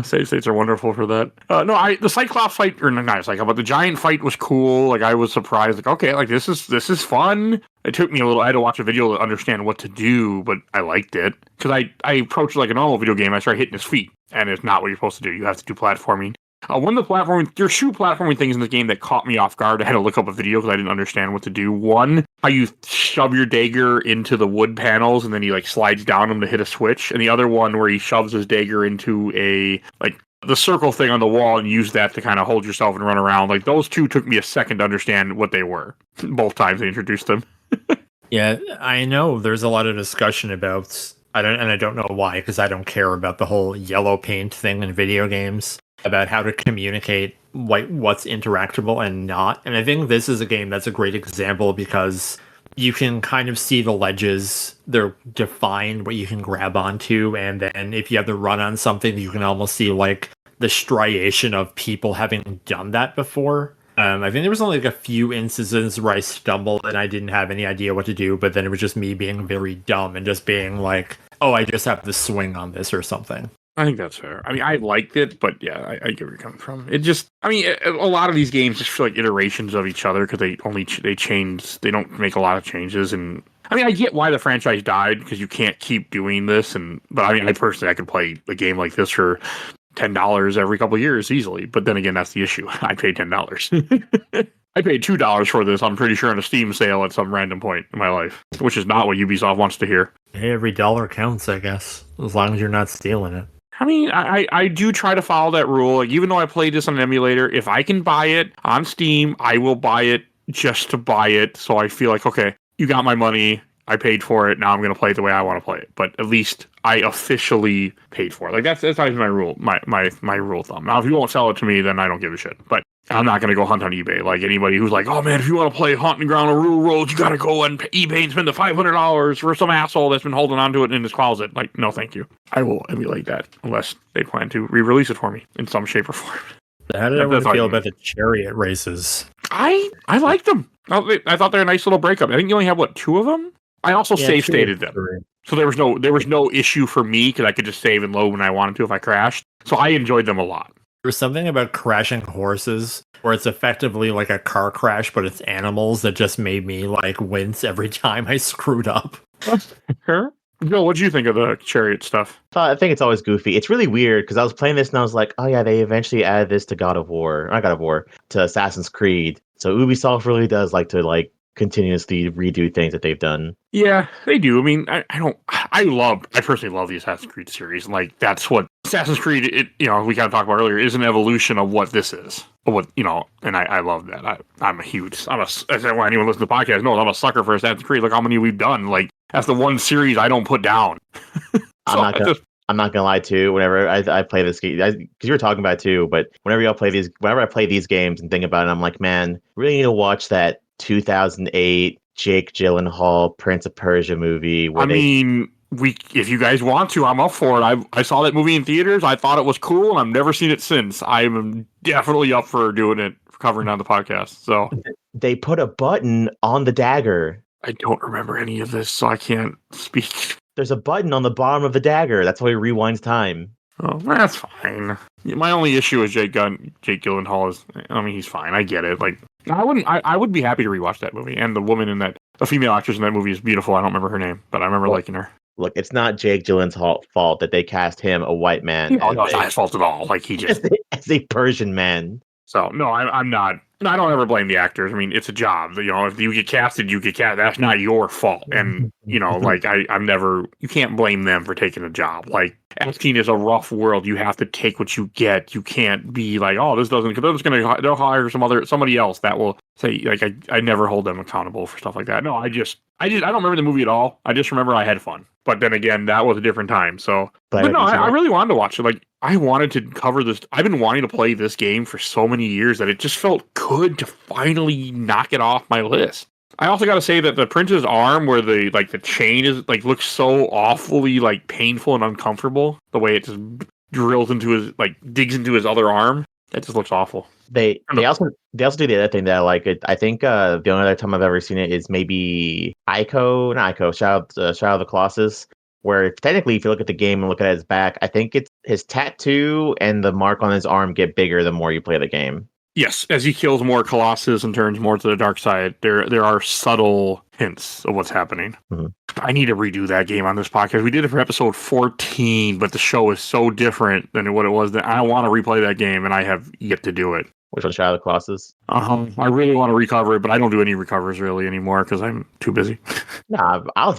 Save states are wonderful for that. The Cyclops fight, or not Cyclops, but the giant fight was cool. Like, I was surprised. Like, okay, like this is fun. It took me I had to watch a video to understand what to do, but I liked it because I approached it like a normal video game. I started hitting his feet, and it's not what you're supposed to do. You have to do platforming. One of the there's two platforming things in the game that caught me off guard. I had to look up a video because I didn't understand what to do. One, how you shove your dagger into the wood panels and then he like slides down them to hit a switch. And the other one where he shoves his dagger into the circle thing on the wall and use that to kind of hold yourself and run around. Like, those two took me a second to understand what they were. Both times they introduced them. Yeah, I know there's a lot of discussion about, I don't know why, because I don't care about the whole yellow paint thing in video games, about how to communicate what's interactable and not. And I think this is a game that's a great example because you can kind of see the ledges. They're defined what you can grab onto. And then if you have to run on something, you can almost see like the striation of people having done that before. I think there was only like a few instances where I stumbled and I didn't have any idea what to do. But then it was just me being very dumb and just being like, oh, I just have to swing on this or something. I think that's fair. I mean, I liked it, but yeah, I get where you're coming from. It just, I mean, a lot of these games just feel like iterations of each other because they change. They don't make a lot of changes. And I mean, I get why the franchise died because you can't keep doing this. But I mean, I could play a game like this for $10 every couple of years easily. But then again, that's the issue. I paid $10. I paid $2 for this, I'm pretty sure, on a Steam sale at some random point in my life, which is not what Ubisoft wants to hear. Hey, every dollar counts, I guess, as long as you're not stealing it. I mean, I do try to follow that rule. Like, even though I played this on an emulator, if I can buy it on Steam, I will buy it just to buy it. So I feel like, okay, you got my money. I paid for it. Now I'm going to play it the way I want to play it. But at least I officially paid for it. Like, that's always my rule, my rule of thumb. Now, if you won't sell it to me, then I don't give a shit. But I'm not going to go hunt on eBay. Like anybody who's like, oh man, if you want to play Haunting Ground or Rule Roads, you got to go on eBay and spend the $500 for some asshole that's been holding on to it in his closet. Like, no, thank you. I will emulate that unless they plan to re-release it for me in some shape or form. How did everyone feel about the chariot races? I liked them. I thought they're a nice little breakup. I think you only have, 2 of them? I also save stated them. So there was no issue for me because I could just save and load when I wanted to if I crashed. So I enjoyed them a lot. There's something about crashing horses where it's effectively like a car crash, but it's animals that just made me wince every time I screwed up. Sure. Bill, what do you think of the chariot stuff? I think it's always goofy. It's really weird because I was playing this and I was like, oh yeah, they eventually added this to to Assassin's Creed. So Ubisoft really does like to continuously redo things that they've done. Yeah, they do. I mean, I personally love the Assassin's Creed series. And that's what Assassin's Creed, we kind of talked about earlier, is an evolution of what this is. And I love that. Anyone listening to the podcast knows I'm a sucker for Assassin's Creed. Look how many we've done. That's the one series I don't put down. I'm not gonna lie too. Whenever I play this game, because you were talking about it too, but whenever I play these games and think about it, I'm like, man, really need to watch that 2008 Jake Gyllenhaal Prince of Persia movie. If you guys want to, I'm up for it. I saw that movie in theaters. I thought it was cool, and I've never seen it since. I'm definitely up for doing it, covering on the podcast. So they put a button on the dagger. I don't remember any of this, so I can't speak. There's a button on the bottom of the dagger. That's why he rewinds time. Oh, that's fine. My only issue with Jake Gyllenhaal is, he's fine. I get it. I would be happy to rewatch that movie. And the woman the female actress in that movie is beautiful. I don't remember her name, but I remember liking her. Look, it's not Jake Gyllenhaal's fault that they cast him, a white man. No, it's not his fault at all. He just as a Persian man. So no, I'm not. I don't ever blame the actors. I mean, it's a job. If you get casted, you get cast. That's not your fault. And I'm never. You can't blame them for taking a job. Acting is a rough world. You have to take what you get. You can't be like, oh, this doesn't. Because they'll hire somebody else that will say I never hold them accountable for stuff like that. No, I don't remember the movie at all. I just remember I had fun. But then again, that was a different time. So, but no, I really wanted to watch it. I wanted to cover this. I've been wanting to play this game for so many years that it just felt good to finally knock it off my list. I also got to say that the prince's arm, where the chain is looks so awfully painful and uncomfortable. The way it just drills into his digs into his other arm. That just looks awful. They also do the other thing that I like. I think the only other time I've ever seen it is maybe Shadow of the Colossus, where technically if you look at the game and look at his back, I think it's his tattoo and the mark on his arm get bigger the more you play the game. Yes, as he kills more Colossus and turns more to the dark side, there are subtle hints of what's happening. Mm-hmm. I need to redo that game on this podcast. We did it for episode 14, but the show is so different than what it was that I want to replay that game, and I have yet to do it. Which one, Shadow of the Colossus? I really want to recover it, but I don't do any recovers really anymore because I'm too busy. Nah, I'll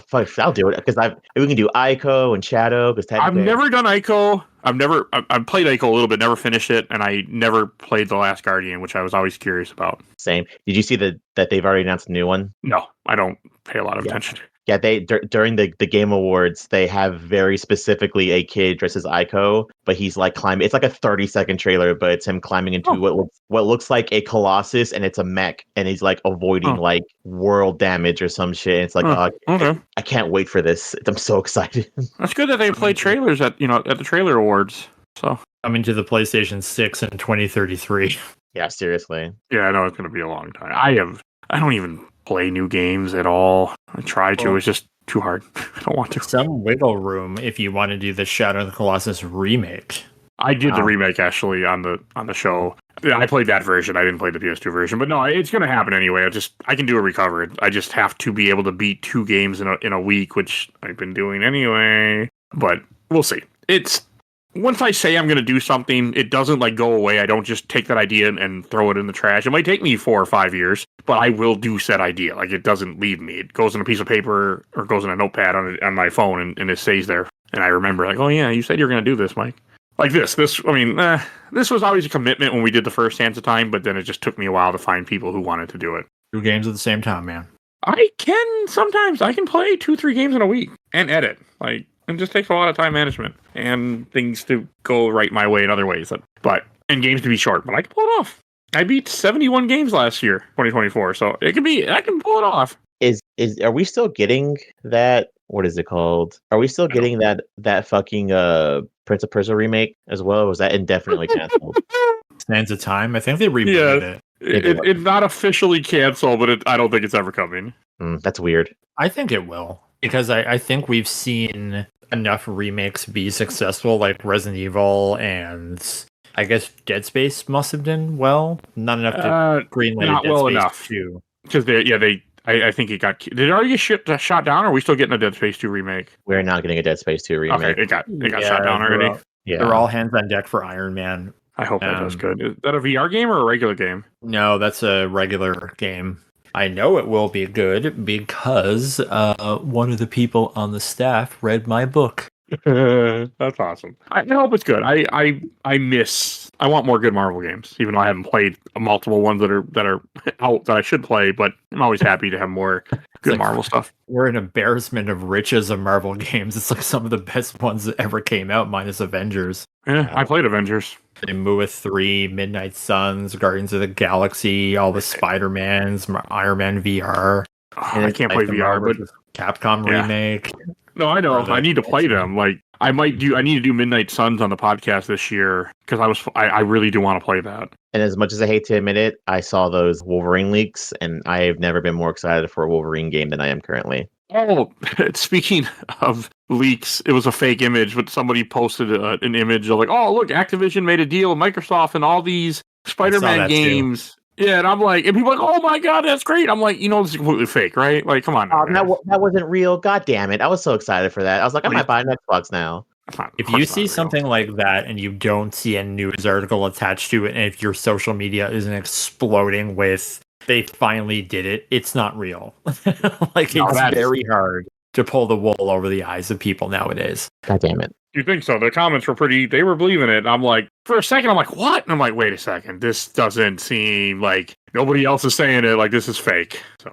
do it because we can do Ico and Shadow. Because I've never done Ico. I've played Ico a little bit, never finished it, and I never played The Last Guardian, which I was always curious about. Same. Did you see that they've already announced a new one? No, I don't pay a lot of attention. Yeah, they during the Game Awards, they have very specifically a kid dressed as Ico, but he's climbing. It's a 30-second trailer, but it's him climbing into what looks like a Colossus, and it's a mech, and he's avoiding world damage or some shit. And it's okay. I can't wait for this. I'm so excited. That's good that they play trailers at the trailer awards. So coming to the PlayStation 6 in 2033. Yeah, seriously. Yeah, I know it's going to be a long time. I don't even play new games at all. I try to. It's just too hard. I don't want to. Some wiggle room if you want to do the Shadow of the Colossus remake. I did the remake actually on the show. Yeah, I played that version. I didn't play the PS2 version, but no, it's going to happen anyway. I can do a recover. I just have to be able to beat 2 games in a week, which I've been doing anyway. But we'll see. Once I say I'm going to do something, it doesn't go away. I don't just take that idea and throw it in the trash. It might take me 4 or 5 years, but I will do said idea. It doesn't leave me. It goes in a piece of paper or goes in a notepad on my phone and it stays there. And I remember oh yeah, you said you were going to do this, Mike. This was always a commitment when we did the first Hands of Time, but then it just took me a while to find people who wanted to do it. 2 games at the same time, man. I can play 2-3 games in a week and edit. It just takes a lot of time management and things to go right my way in other ways. And games to be short, but I can pull it off. I beat 71 games last year, 2024. So I can pull it off. Are we still getting that? What is it called? Are we still getting that fucking Prince of Persia remake as well? Or was that indefinitely canceled? Stands of Time. I think they rebooted it. It's not officially canceled, but I don't think it's ever coming. That's weird. I think it will, because I think we've seen enough remakes be successful, like Resident Evil, and I guess Dead Space must have done well. Not enough to greenlight not Dead well Space enough 2. Because I think it got. Did it already get shot down? Or are we still getting a Dead Space 2 remake? We're not getting a Dead Space 2 remake. Okay, it got shot down already. They're all hands on deck for Iron Man. I hope that does good. Is that a VR game or a regular game? No, that's a regular game. I know it will be good because one of the people on the staff read my book. That's awesome. I hope it's good. I want more good Marvel games, even though I haven't played multiple ones that are out that I should play, but I'm always happy to have more good Marvel stuff. We're an embarrassment of riches of Marvel games. It's like some of the best ones that ever came out, minus Avengers. Yeah, I played Avengers. Move 3, Midnight Suns, Guardians of the Galaxy, all the Spider-Mans, Iron Man VR. And I can't play VR, but Capcom remake. No, I know. I need to play them. Like I need to do Midnight Suns on the podcast this year because I really do want to play that. And as much as I hate to admit it, I saw those Wolverine leaks, and I have never been more excited for a Wolverine game than I am currently. Oh, speaking of leaks, it was a fake image, but somebody posted an image of like, oh, look, Activision made a deal with Microsoft and all these Spider-Man games. Too. Yeah, and I'm like, and people are like, oh my god, that's great. I'm like, this is completely fake, right? Like, come on. That wasn't real. God damn it. I was so excited for that. I was like, I might buy an Xbox now. If you see something like that and you don't see a news article attached to it, and if your social media isn't exploding with they finally did it, it's not real. It's very hard to pull the wool over the eyes of people nowadays. God damn it. You think so? The comments were they were believing it. I'm like, for a second, I'm like, what? And I'm like, wait a second. This doesn't seem like nobody else is saying it. Like, this is fake. So,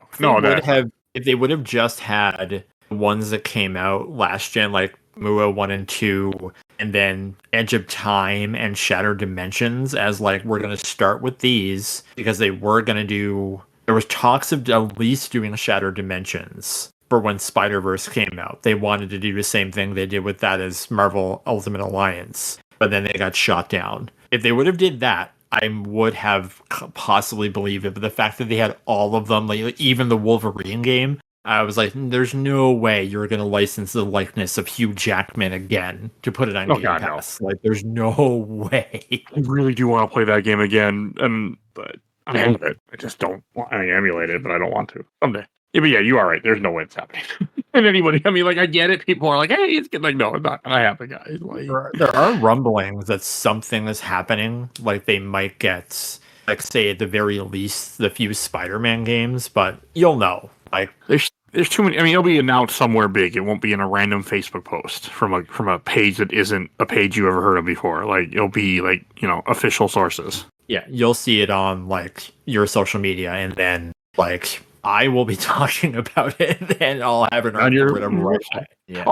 if they would have just had ones that came out last gen, like Mua 1 and 2, and then Edge of Time and Shattered Dimensions as like, we're going to start with these because there was talks of at least doing Shattered Dimensions for when Spider-Verse came out. They wanted to do the same thing they did with that as Marvel Ultimate Alliance, but then they got shot down. If they would have did that, I would have possibly believed it, but the fact that they had all of them, like even the Wolverine game, I was like, there's no way you're going to license the likeness of Hugh Jackman again to put it on Game Pass. No. Like, there's no way. I really do want to play that game again, but I have it. I just don't want to emulate it, but I don't want to. Someday. Yeah, but yeah, you are right. There's no way it's happening. And anybody, I get it. People are like, hey, it's good. Like, no, it's not going to happen, guys. Like, there are rumblings that something is happening. Like, they might get, like, say, at the very least, the few Spider-Man games, but you'll know. Like, there's too many. It'll be announced somewhere big. It won't be in a random Facebook post from a page that isn't a page you ever heard of before. Like, it'll be like, official sources. Yeah, you'll see it on like your social media, and then like I will be talking about it, and I'll have an article. Yeah.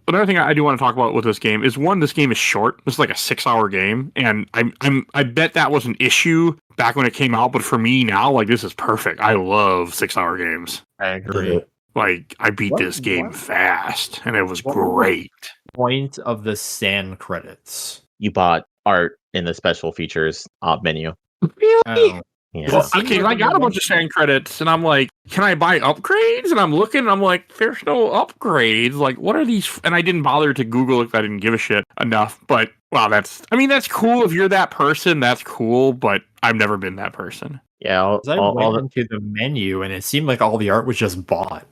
Another thing I do want to talk about with this game is this game is short. It's like a 6-hour game, and I bet that was an issue back when it came out, but for me now, like, this is perfect. I love 6-hour games. I agree. Like, I beat this game fast, and it was great. Point of the Sand credits. You bought art in the special features menu. Really? Oh. Yeah. Well, okay, I got a bunch of Sand credits, and I'm like, can I buy upgrades? And I'm looking, and I'm like, there's no upgrades. Like, what are these? And I didn't bother to Google if I didn't give a shit enough. But, wow, that's cool. If you're that person, that's cool. But I've never been that person. Yeah, I went into the menu, and it seemed like all the art was just bought.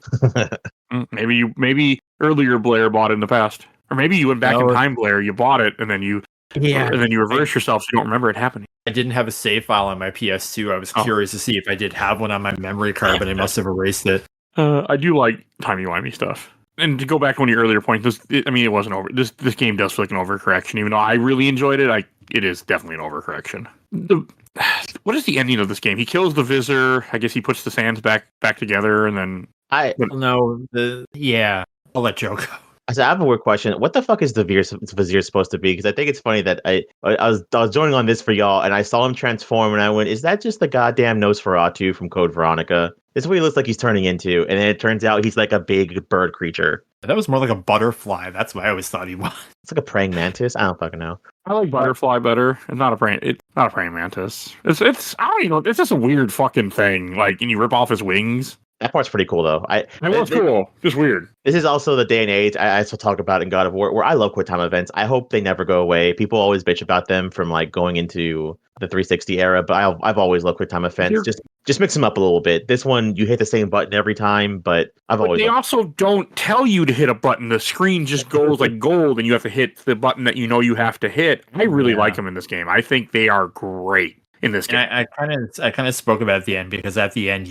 Maybe earlier Blair bought it in the past. Or maybe you went back in time, Blair, you bought it, and then you reverse yourself so you don't remember it happening. I didn't have a save file on my PS2. I was curious to see if I did have one on my memory card, but I must have erased it. I do like timey-wimey stuff. And to go back to one of your earlier points, it wasn't over. This game does feel like an overcorrection. Even though I really enjoyed it, it is definitely an overcorrection. What is the ending of this game? He kills the Visor. I guess he puts the sands back together, and then... I'll let Joe go. So I have a weird question. What the fuck is the Vizier supposed to be? Because I think it's funny that I was joining on this for y'all, and I saw him transform, and I went, "Is that just the goddamn Nosferatu from Code Veronica?" This is what he looks like he's turning into, and then it turns out he's like a big bird creature. That was more like a butterfly. That's what I always thought he was. It's like a praying mantis. I don't fucking know. I like butterfly better. It's not a praying mantis. It's I don't even know. It's just a weird fucking thing. Like, and you rip off his wings. That part's pretty cool though. It was cool. Just weird. This is also the day and age I still talk about in God of War, where I love quick time events. I hope they never go away. People always bitch about them from like going into the 360 era, but I've always loved quick time events. Just mix them up a little bit. This one, you hit the same button every time, but They also don't tell you to hit a button. The screen just goes like gold, and you have to hit the button that you know you have to hit. I really like them in this game. I think they are great in this game. And I kind of spoke about at the end, because at the end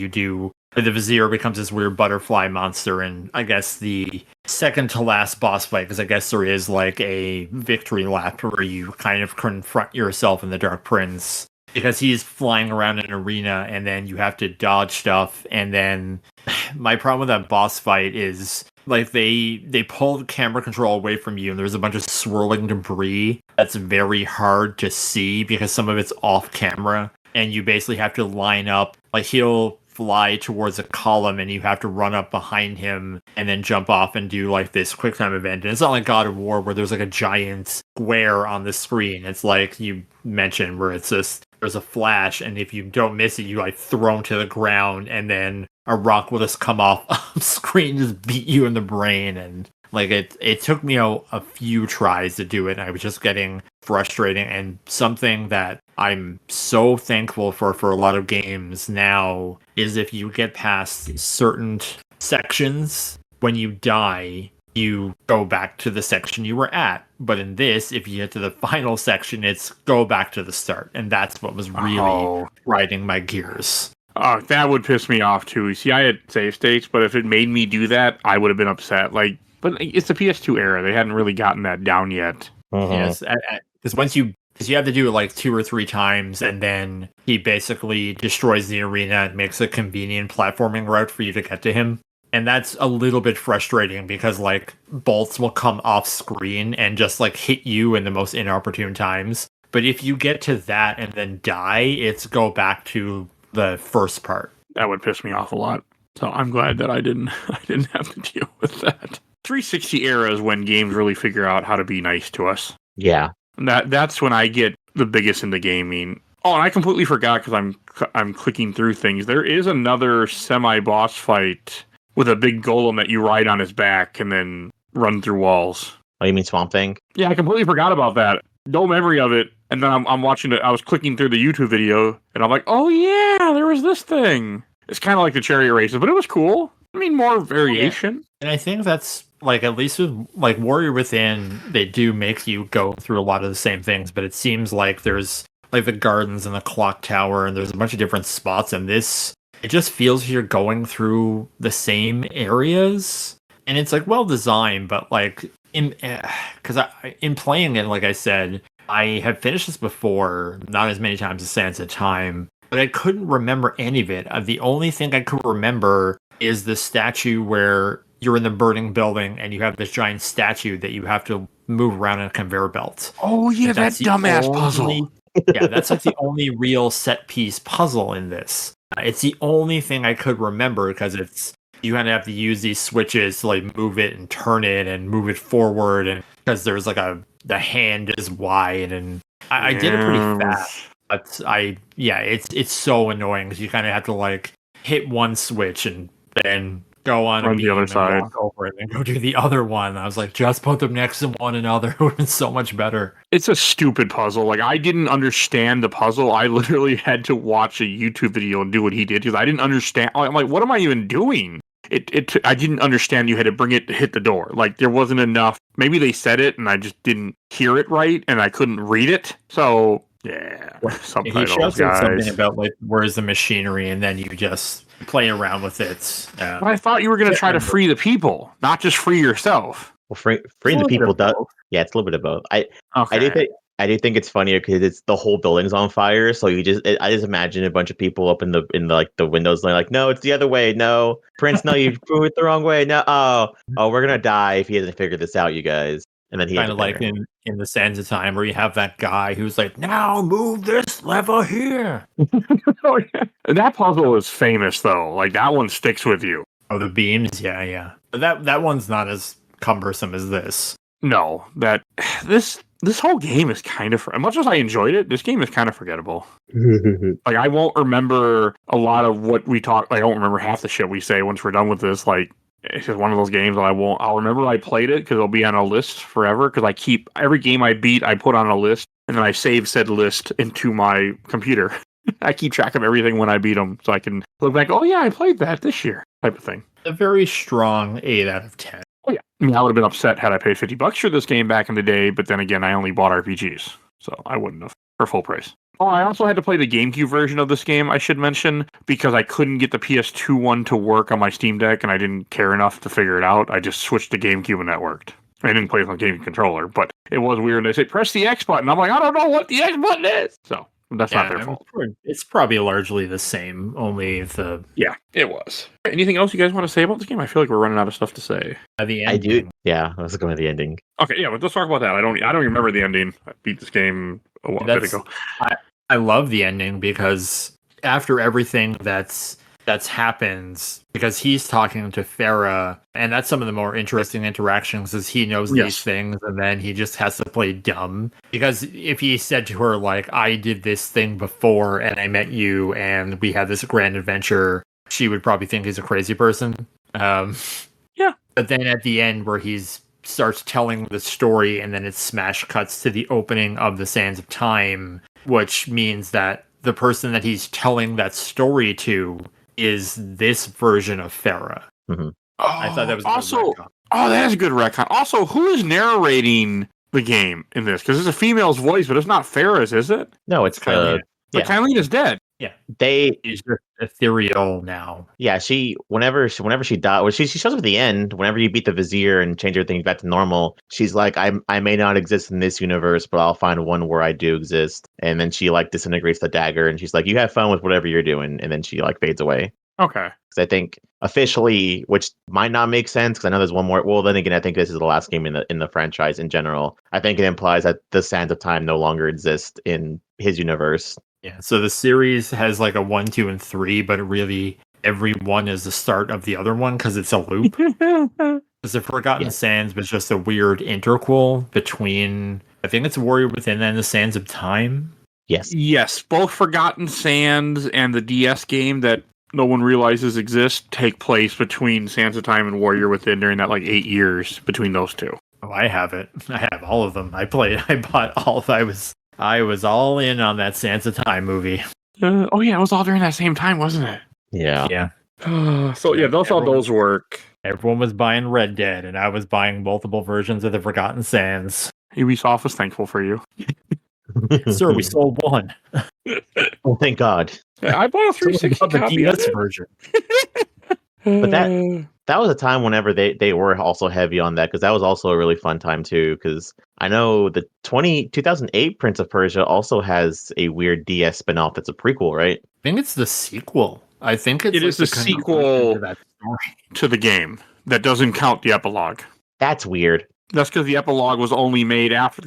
the Vizier becomes this weird butterfly monster, and I guess the second to last boss fight, because I guess there is like a victory lap where you kind of confront yourself in the Dark Prince, because he's flying around an arena, and then you have to dodge stuff. And then my problem with that boss fight is like they pull the camera control away from you, and there's a bunch of swirling debris that's very hard to see because some of it's off camera, and you basically have to line up. Like, he'll fly towards a column, and you have to run up behind him and then jump off and do like this quick time event. And it's not like God of War where there's like a giant square on the screen. It's like you mentioned, where it's just there's a flash, and if you don't miss it, you like thrown to the ground, and then a rock will just come off screen, just beat you in the brain. And like it took me a few tries to do it. I was just getting frustrating, and something that I'm so thankful for a lot of games now is if you get past certain sections, when you die, you go back to the section you were at. But in this, if you get to the final section, it's go back to the start. And that's what was really riding my gears. Oh, that would piss me off too. See, I had save states, but if it made me do that, I would have been upset. Like, but it's the PS2 era. They hadn't really gotten that down yet. Yes, because you have to do it like 2 or 3 times, and then he basically destroys the arena and makes a convenient platforming route for you to get to him. And that's a little bit frustrating because like bolts will come off screen and just like hit you in the most inopportune times. But if you get to that and then die, it's go back to the first part. That would piss me off a lot. So I'm glad that I didn't have to deal with that. 360 era is when games really figure out how to be nice to us. Yeah. That's when I get the biggest into gaming. Oh, and I completely forgot because I'm clicking through things. There is another semi-boss fight with a big golem that you ride on his back and then run through walls. Oh, you mean Swamp Thing? Yeah, I completely forgot about that. No memory of it. And then I'm watching it. I was clicking through the YouTube video, and I'm like, oh yeah, there was this thing. It's kind of like the chariot races, but it was cool. I mean, more variation. Yeah. And I think that's like, at least with like Warrior Within, they do make you go through a lot of the same things, but it seems like there's like the gardens and the clock tower, and there's a bunch of different spots. And this, it just feels you're going through the same areas, and it's like well designed, but like in playing it, like I said, I have finished this before, not as many times as Sands at time, but I couldn't remember any of it. The only thing I could remember is the statue where you're in the burning building and you have this giant statue that you have to move around in a conveyor belt. Oh yeah, that dumbass puzzle. Yeah, that's like the only real set piece puzzle in this. It's the only thing I could remember because you kind of have to use these switches to like move it and turn it and move it forward, and because there's like the hand is wide, and I did it pretty fast. But it's so annoying because you kind of have to like hit one switch and then go on Run the other side, walk over it, and go do the other one. I was like, just put them next to one another. It would have been so much better. It's a stupid puzzle. Like, I didn't understand the puzzle. I literally had to watch a YouTube video and do what he did because I didn't understand. I'm like, what am I even doing? I didn't understand you had to bring it to hit the door. Like, there wasn't enough. Maybe they said it and I just didn't hear it right and I couldn't read it. So, yeah. Subtitles, he shows guys. Something about, like, where's the machinery, and then you just play around with it. But I thought you were going to try to free the people, not just free yourself. Well, freeing the people does. Yeah, it's a little bit of both. I do think I do think it's funnier because it's the whole building's on fire. So I just imagine a bunch of people up in the like the windows, like, no, it's the other way. No, Prince, no, you threw it the wrong way. No, we're gonna die if he hasn't figured this out, you guys. And then he Kind of like in the Sands of Time where you have that guy who's like, now move this lever here. Oh, yeah. And that puzzle is famous though. Like that one sticks with you. Oh, the beams, yeah. But that one's not as cumbersome as this. No, this whole game is kind of, as much as I enjoyed it, this game is kind of forgettable. Like I won't remember a lot of what we talk. Like I won't remember half the shit we say once we're done with this. Like it's just one of those games that I'll remember I played it because it'll be on a list forever. Because I keep every game I beat, I put on a list and then I save said list into my computer. I keep track of everything when I beat them, so I can look back. Oh yeah, I played that this year, type of thing. A very strong 8 out of 10. Oh yeah, I mean, I would have been upset had I paid $50 for this game back in the day, but then again, I only bought RPGs, so I wouldn't have for full price. Oh, I also had to play the GameCube version of this game, I should mention, because I couldn't get the PS2 one to work on my Steam Deck, and I didn't care enough to figure it out. I just switched to GameCube, and that worked. I didn't play with my GameCube controller, but it was weird. They say, press the X button. I'm like, I don't know what the X button is! So, that's not their fault. It's probably largely the same, only the... Yeah, it was. Anything else you guys want to say about this game? I feel like we're running out of stuff to say. The ending. I do. Yeah, let's go to the ending. Okay, yeah, but let's talk about that. I don't remember the ending. I beat this game a bit ago. I love the ending because after everything that's happened, because he's talking to Farrell, and that's some of the more interesting interactions as he knows these things, and then he just has to play dumb. Because if he said to her, like, I did this thing before, and I met you, and we had this grand adventure, she would probably think he's a crazy person. Yeah. But then at the end, where he's starts telling the story, and then it smash cuts to the opening of the Sands of Time, which means that the person that he's telling that story to is this version of Farrell. Mm-hmm. I thought that was also. Oh, that is a good retcon. Also, who is narrating the game in this? Because it's a female's voice, but it's not Farrah's, is it? No, it's Kylene. But Kylene dead. Yeah, she's just ethereal now. Yeah, whenever she died, well, she shows up at the end. Whenever you beat the Vizier and change everything back to normal, she's like, I may not exist in this universe, but I'll find one where I do exist. And then she like disintegrates the dagger, and she's like, you have fun with whatever you're doing, and then she like fades away. Okay. Because I think officially, which might not make sense, because I know there's one more. Well, then again, I think this is the last game in the franchise in general. I think it implies that the Sands of Time no longer exist in his universe. Yeah, so the series has like a 1, 2, and 3, but really every one is the start of the other one because it's a loop. Because the Forgotten Sands was just a weird interquel between, I think it's Warrior Within and the Sands of Time. Yes, both Forgotten Sands and the DS game that no one realizes exist take place between Sands of Time and Warrior Within during that like 8 years between those two. Oh, I have it. I have all of them. I bought all of I was all in on that Sands of Time movie. It was all during that same time, wasn't it? Yeah. So yeah, that's how those work. Everyone was buying Red Dead, and I was buying multiple versions of the Forgotten Sands. Ubisoft was thankful for you. Sir, we sold one. Oh, thank God. Yeah, I bought a 360 the copy DS of it. version. But that was a time whenever they were also heavy on that, because that was also a really fun time too. Because I know the 2008 Prince of Persia also has a weird DS spinoff that's a prequel, right? I think it's the sequel. I think it is the sequel to the game that doesn't count the epilogue. That's weird. That's because the epilogue was only made after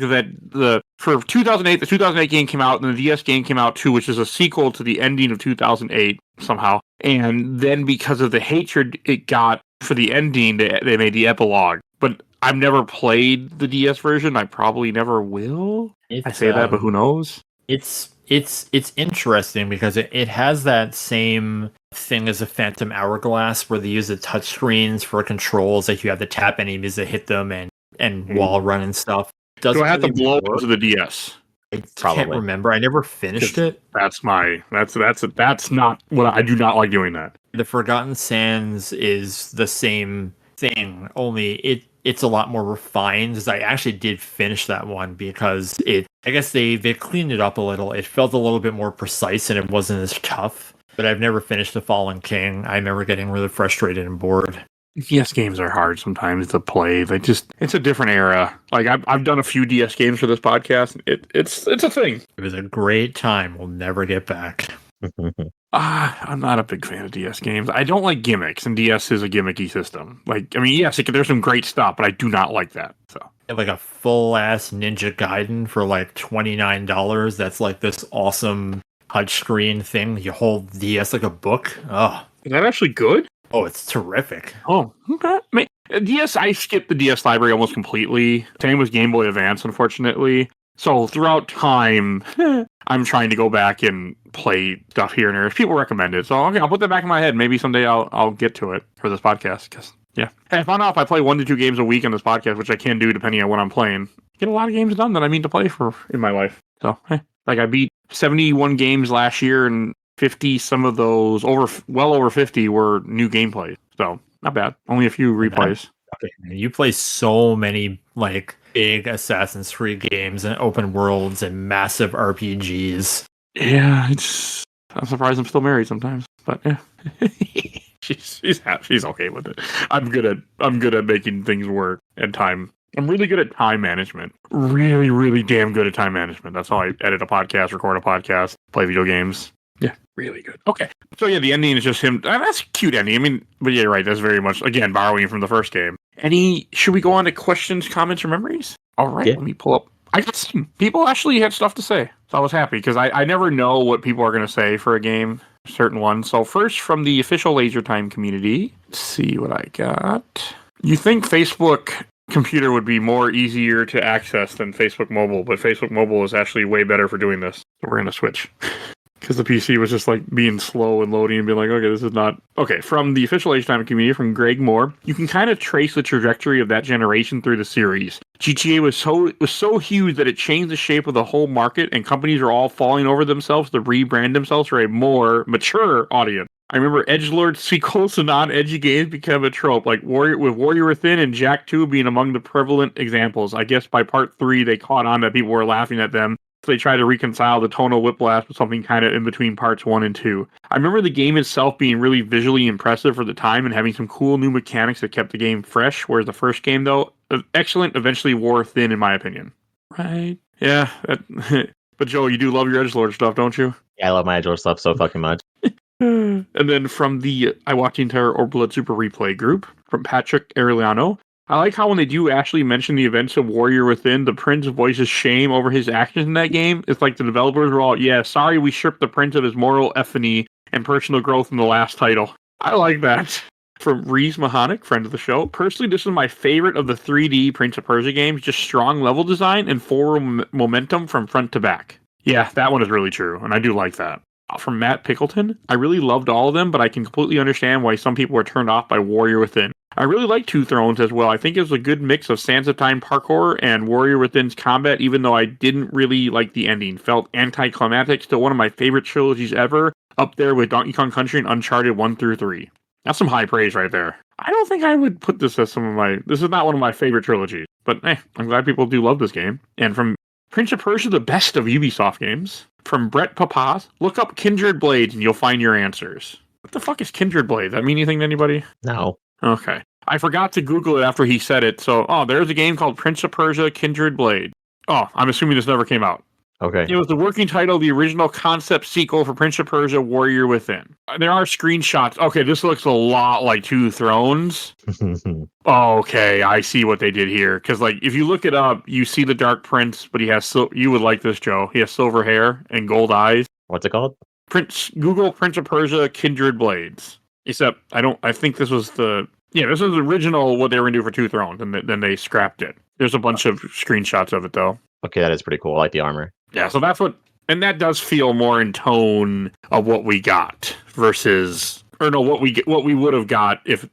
for 2008. The 2008 game came out, and the DS game came out too, which is a sequel to the ending of 2008 somehow. And then because of the hatred it got for the ending, they made the epilogue. But I've never played the DS version. I probably never will. I say that, but who knows? It's interesting because it has that same thing as a Phantom Hourglass, where they use the touchscreens for controls. Like you have to tap enemies to hit them and wall run and stuff. Do I have to blow into the DS? I can't remember. I never finished it. That's not what I do not like doing that. The Forgotten Sands is the same thing, only it's a lot more refined. As I actually did finish that one because I guess they cleaned it up a little. It felt a little bit more precise and it wasn't as tough. But I've never finished The Fallen King. I remember getting really frustrated and bored. DS games are hard sometimes to play. It's a different era. Like I've done a few DS games for this podcast. It's a thing. It was a great time. We'll never get back. I'm not a big fan of DS games. I don't like gimmicks, and DS is a gimmicky system. Like, I mean, yes, there's some great stuff, but I do not like that. So, Like a full ass Ninja Gaiden for like $29. That's like this awesome touchscreen thing. You hold DS like a book. Oh, is that actually good? oh, it's terrific. Oh, okay. DS, I skipped the DS library almost completely. Same with Game Boy Advance, unfortunately. So throughout time, I'm trying to go back and play stuff here and there. People recommend it, so okay, I'll put that back in my head. Maybe someday I'll get to it for this podcast. Because yeah, hey, if I play 1 to 2 games a week on this podcast, which I can do depending on what I'm playing, get a lot of games done that I mean to play for in my life. So hey, like I beat 71 games last year, and 50. Some of those well over 50 were new gameplay. So not bad. Only a few replays. Okay, you play so many like big Assassin's Creed games and open worlds and massive RPGs. Yeah, I'm surprised I'm still married sometimes, but yeah, she's okay with it. I'm good at making things work and time. I'm really good at time management. Really, really damn good at time management. That's how I edit a podcast, record a podcast, play video games. Yeah, really good. Okay, so yeah, the ending is just him. That's a cute ending. I mean, but yeah, right. That's very much again borrowing from the first game. Should we go on to questions, comments, or memories? All right, Yeah. Let me pull up. I got some people actually had stuff to say, so I was happy because I never know what people are going to say for a game, certain ones. So first, from the official Laser Time community, let's see what I got. You think Facebook computer would be more easier to access than Facebook mobile, but Facebook mobile is actually way better for doing this. So we're going to switch. Because the PC was just like being slow and loading and being like, okay, this is not... Okay, from the official Age Time community, from Greg Moore, you can kind of trace the trajectory of that generation through the series. GTA was so huge that it changed the shape of the whole market, and companies are all falling over themselves to rebrand themselves for a more mature audience. I remember edgelord sequels to non-edgy games became a trope, like Warrior Within and Jak 2 being among the prevalent examples. I guess by part 3, they caught on that people were laughing at them. So they try to reconcile the tonal whiplash with something kind of in between parts 1 and 2. I remember the game itself being really visually impressive for the time and having some cool new mechanics that kept the game fresh, whereas the first game, though, excellent, eventually wore thin, in my opinion. Right. Yeah. But Joe, you do love your edgelord stuff, don't you? Yeah, I love my Edgelord stuff so fucking much. And then from I watched the entire Orblood Super Replay group, from Patrick Arellano, I like how when they do actually mention the events of Warrior Within, the prince voices shame over his actions in that game. It's like the developers were all, yeah, sorry we stripped the prince of his moral epiphany and personal growth in the last title. I like that. From Reese Mahonic, friend of the show. Personally, this is my favorite of the 3D Prince of Persia games. Just strong level design and forward momentum from front to back. Yeah, that one is really true, and I do like that. From Matt Pickleton, I really loved all of them, but I can completely understand why some people were turned off by Warrior Within. I really like Two Thrones as well. I think it was a good mix of Sands of Time parkour and Warrior Within's combat, even though I didn't really like the ending. Felt anticlimactic, still one of my favorite trilogies ever, up there with Donkey Kong Country and Uncharted 1 through 3. That's some high praise right there. I don't think I would put this as this is not one of my favorite trilogies, but I'm glad people do love this game. And from Prince of Persia, the best of Ubisoft games, from Brett Papas, look up Kindred Blades and you'll find your answers. What the fuck is Kindred Blades? That mean anything to anybody? No. Okay. I forgot to Google it after he said it, so, there's a game called Prince of Persia Kindred Blade. Oh, I'm assuming this never came out. Okay. It was the working title of the original concept sequel for Prince of Persia Warrior Within. There are screenshots. Okay, this looks a lot like Two Thrones. Okay, I see what they did here. Because, if you look it up, you see the Dark Prince, but he has... you would like this, Joe. He has silver hair and gold eyes. What's it called? Google Prince of Persia Kindred Blades. Except, I think this was this was the original what they were going to do for Two Thrones, and then they scrapped it. There's a bunch of screenshots of it, though. Okay, that is pretty cool. I like the armor. Yeah, so that's and that does feel more in tone of what we got versus, what we would have got if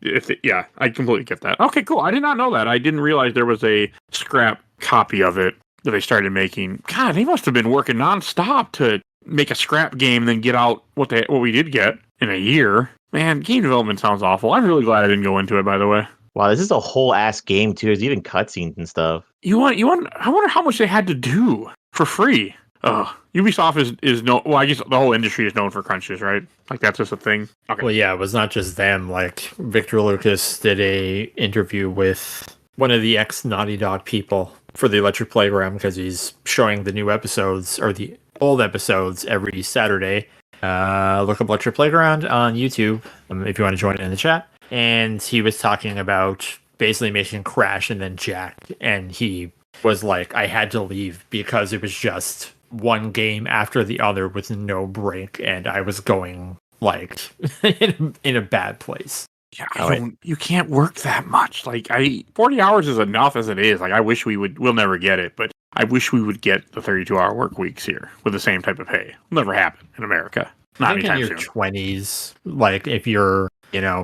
I completely get that. Okay, cool. I did not know that. I didn't realize there was a scrap copy of it that they started making. God, they must have been working nonstop to make a scrap game, then get out what we did get in a year. Man, game development sounds awful. I'm really glad I didn't go into it, by the way. Wow, this is a whole ass game too. There's even cutscenes and stuff. I wonder how much they had to do for free. Ubisoft is no. Well, I guess the whole industry is known for crunches, right? Like that's just a thing. Okay. Well, yeah, it was not just them. Like Victor Lucas did a interview with one of the ex Naughty Dog people for the Electric Playground because he's showing the new episodes or the old episodes every Saturday. Look up Electric Playground on YouTube if you want to join in the chat. And he was talking about basically making Crash and then Jack, and he was like, I had to leave because it was just one game after the other with no break, and I was going like in a bad place. Yeah, you can't work that much. Like 40 hours is enough as it is. Like I wish we'll never get it, but I wish we would get the 32-hour work weeks here with the same type of pay. It'll never happen in America. Not I think in anytime your soon. 20s, like if you're,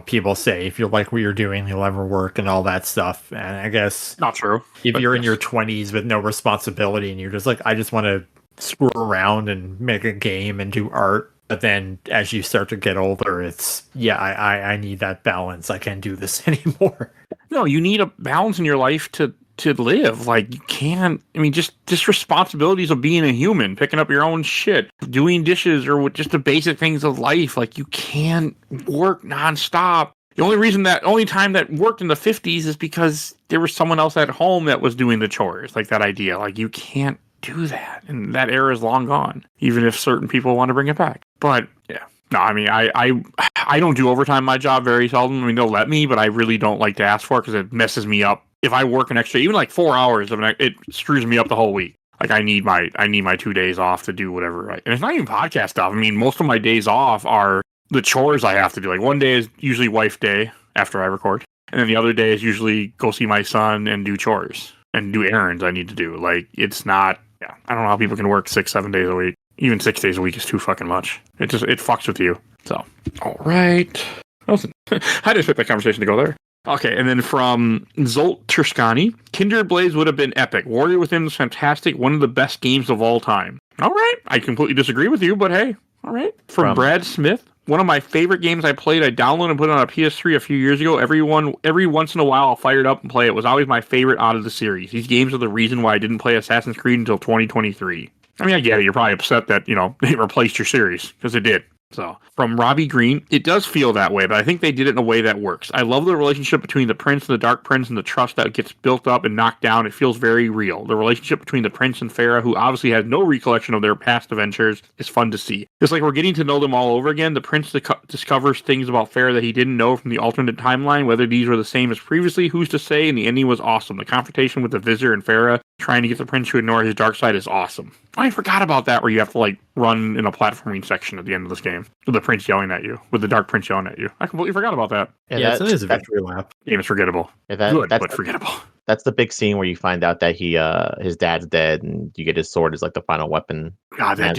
people say if you like what you're doing, you'll ever work and all that stuff. And I guess Not true. if but you're in yes. your 20s with no responsibility and you're just like, I just want to screw around and make a game and do art. But then as you start to get older, it's, I need that balance. I can't do this anymore. No, you need a balance in your life to live. Like you can't. I mean, just responsibilities of being a human, picking up your own shit, doing dishes, or just the basic things of life. Like you can't work nonstop. The only time that worked in the 50s is because there was someone else at home that was doing the chores. Like that idea. Like you can't do that, and that era is long gone. Even if certain people want to bring it back, but yeah. No, I mean, I don't do overtime in my job very seldom. I mean, they'll let me, but I really don't like to ask for it because it messes me up. If I work an extra, even like 4 hours, it screws me up the whole week. Like I need my 2 days off to do whatever. Right, and it's not even podcast stuff. I mean, most of my days off are the chores I have to do. Like one day is usually wife day after I record, and then the other day is usually go see my son and do chores and do errands I need to do. Like it's not. Yeah, I don't know how people can work 6-7 days a week. Even 6 days a week is too fucking much. It fucks with you. So, all right. Listen, I just expect that conversation to go there. Okay, and then from Zolt Terskani, Kindred Blaze would have been epic. Warrior Within was fantastic. One of the best games of all time. All right. I completely disagree with you, but hey. All right. From Brad Smith. One of my favorite games I played. I downloaded and put it on a PS3 a few years ago. Every once in a while, I'll fire it up and play it. It was always my favorite out of the series. These games are the reason why I didn't play Assassin's Creed until 2023. I mean, I get it. You're probably upset that, they replaced your series, because it did. So, from Robbie Green, it does feel that way, but I think they did it in a way that works. I love the relationship between the Prince and the Dark Prince and the trust that gets built up and knocked down. It feels very real. The relationship between the Prince and Farrell, who obviously has no recollection of their past adventures, is fun to see. It's like we're getting to know them all over again. The Prince discovers things about Farrell that he didn't know from the alternate timeline. Whether these were the same as previously, who's to say? And the ending was awesome. The confrontation with the Visitor and Farrell trying to get the Prince to ignore his dark side is awesome. I forgot about that, where you have to run in a platforming section at the end of this game with the Prince yelling at you, with the Dark Prince yelling at you. I completely forgot about that. Yeah, so it is a victory lap. Game is forgettable. Good, but forgettable. That's the big scene where you find out that his dad's dead, and you get his sword as the final weapon. God, that's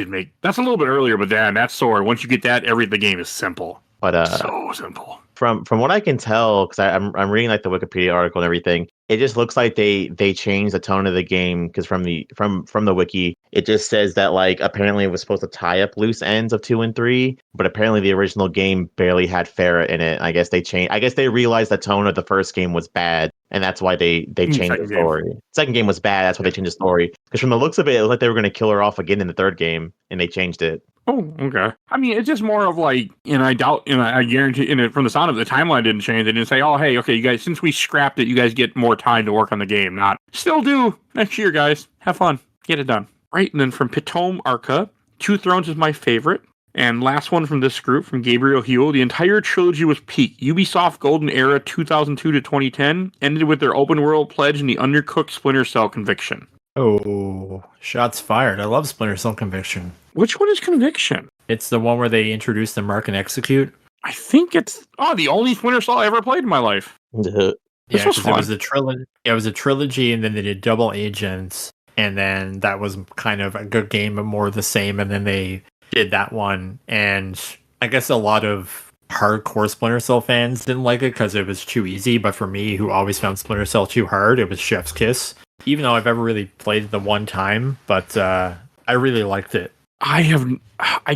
a little bit earlier, but then that sword, once you get that, the game is simple. But so simple. From what I can tell, because I'm reading the Wikipedia article and everything, it just looks like they changed the tone of the game, because from the wiki, it just says that apparently it was supposed to tie up loose ends of 2 and 3, but apparently the original game barely had Farrah in it. I guess they realized the tone of the first game was bad, and that's why they changed the story. Second game was bad, that's why they changed the story. Because from the looks of it, it looked like they were going to kill her off again in the third game, and they changed it. Oh, okay. I mean, it's just more of and I doubt, I guarantee, from the sound of the timeline didn't change. They didn't say, oh, hey, okay, you guys, since we scrapped it, you guys get more time to work on the game. Not, still do next year, guys. Have fun. Get it done. Right, and then from Pitome Arca, Two Thrones is my favorite. And last one from this group, from Gabriel Huel, the entire trilogy was peak. Ubisoft Golden Era 2002 to 2010 ended with their open world pledge and the undercooked Splinter Cell Conviction. Oh, shots fired. I love Splinter Cell Conviction. Which one is Conviction? It's the one where they introduced the Mark and Execute. I think it's the only Splinter Cell I ever played in my life. It was a trilogy. It was a trilogy, and then they did Double Agents, and then that was kind of a good game, but more of the same. And then they did that one, and I guess a lot of hardcore Splinter Cell fans didn't like it because it was too easy. But for me, who always found Splinter Cell too hard, it was Chef's Kiss. Even though I've ever really played it the one time, but I really liked it. I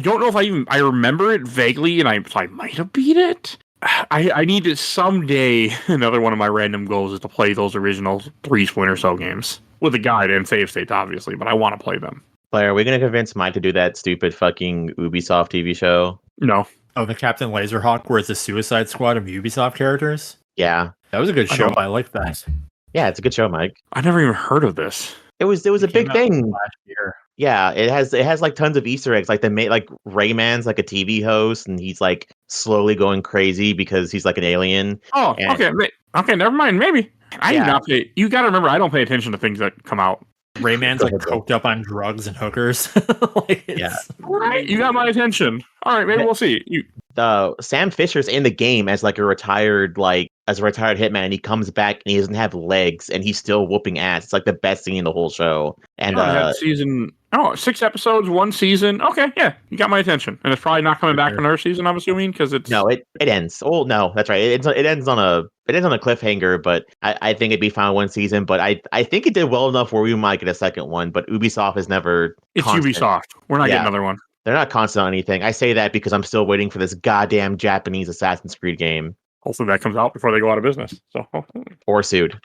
don't know if I remember it vaguely, and I might have beat it. I need to someday, another one of my random goals is to play those original 3 Splinter Cell games with a guide and save states, obviously, but I want to play them. Blair, are we gonna convince Mike to do that stupid fucking Ubisoft TV show? No, Oh, the Captain Laserhawk, where it's a Suicide Squad of Ubisoft characters. Yeah. That was a good I show. don't- I like that. Yeah, it's a good show, Mike. I never even heard of this. It was a It came big out thing. last year. Yeah, it has like tons of Easter eggs. Like they made like Rayman's like a TV host, and he's like slowly going crazy because he's like an alien. Oh, And- okay. Okay, never mind. Maybe. I do Yeah. not pay. You got to remember, I don't pay attention to things that come out. Rayman's Go like ahead, bro. coked up on drugs and hookers. Like, it's- All right, you got my attention. All right, maybe we'll see. Sam Fisher's in the game as like a retired hitman, and he comes back and he doesn't have legs and he's still whooping ass. It's like the best scene in the whole show. And I had 6 episodes, 1 season. Okay, yeah, you got my attention, and it's probably not coming back for another season. I'm assuming because it's no, it ends. Oh no, that's right. It ends on a cliffhanger, but I think it'd be fine 1 season. But I think it did well enough where we might get a second one. But Ubisoft is never. It's constant. Ubisoft. We're not Yeah. getting another one. They're not constant on anything. I say that because I'm still waiting for this goddamn Japanese Assassin's Creed game. Hopefully that comes out before they go out of business. So, Or sued.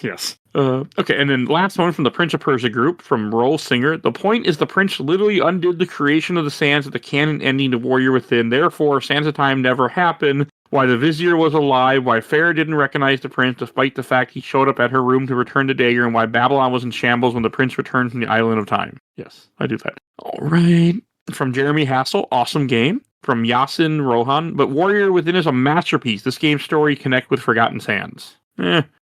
yes. Okay, and then last one from the Prince of Persia group from Roll Singer. The point is the prince literally undid the creation of the sands at the canon ending to Warrior Within. Therefore, Sands of Time never happened. Why the vizier was alive, why Farrell didn't recognize the prince despite the fact he showed up at her room to return the dagger, and why Babylon was in shambles when the prince returned from the island of time. Yes, I do that. All right. From Jeremy Hassel, awesome game. From Yasin Rohan, but Warrior Within is a masterpiece. This game's story connect with Forgotten Sands.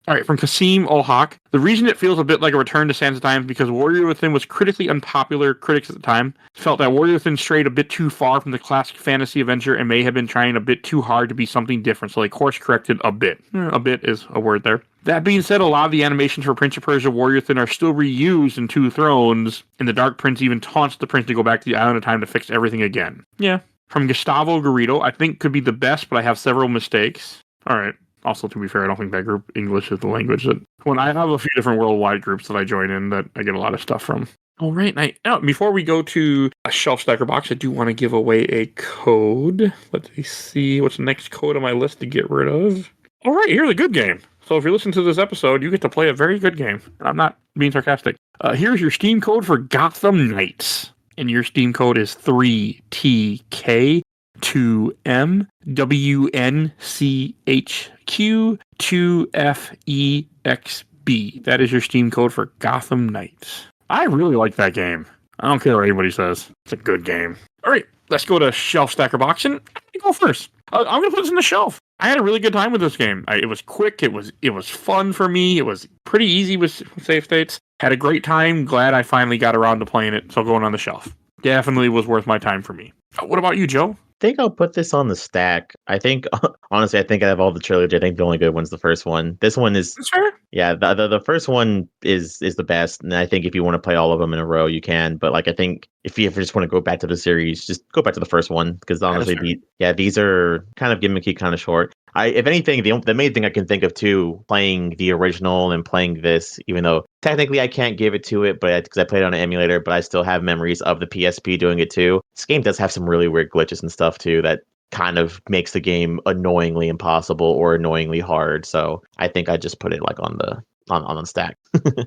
All right, from Kasim Olhak. The reason it feels a bit like a return to Sands of Time is because Warrior Within was critically unpopular. Critics at the time felt that Warrior Within strayed a bit too far from the classic fantasy adventure and may have been trying a bit too hard to be something different, so they course-corrected a bit. A bit is a word there. That being said, a lot of the animations for Prince of Persia Warrior Within are still reused in Two Thrones, and the Dark Prince even taunts the prince to go back to the Island of Time to fix everything again. Yeah. From Gustavo Garrido, I think could be the best, but I have several mistakes. All right. Also, to be fair, I don't think that group English is the language that. When I have a few different worldwide groups that I join in that I get a lot of stuff from. All right. Before we go to a shelf stacker box, I do want to give away a code. Let me see what's the next code on my list to get rid of. All right, here's a good game. So if you're listening to this episode, you get to play a very good game. And I'm not being sarcastic. Here's your Steam code for Gotham Knights. And your Steam code is 3TK2MWNCHQ2FEXB. That is your Steam code for Gotham Knights. I really like that game. I don't care what anybody says. It's a good game. All right, let's go to Shelf Stacker Box, and I go first. I'm going to put this in the shelf. I had a really good time with this game. It was quick. It was fun for me. It was pretty easy with save states. Had a great time. Glad I finally got around to playing it. So going on the shelf. Definitely was worth my time for me. What about you, Joe? I think I'll put this on the stack. I think, honestly, I think out of all the trilogy, I think the only good one's the first one. This one is, Sure. yeah, the first one is the best. And I think if you want to play all of them in a row, you can. But like, I think if you just want to go back to the series, just go back to the first one. Because honestly, these are kind of gimmicky, kind of short. If anything, the main thing I can think of too, playing the original and playing this, even though technically I can't give it to it, but because I played it on an emulator, but I still have memories of the PSP doing it too. This game does have some really weird glitches and stuff too that kind of makes the game annoyingly impossible or annoyingly hard. So I think I just put it like on the stack. Okay.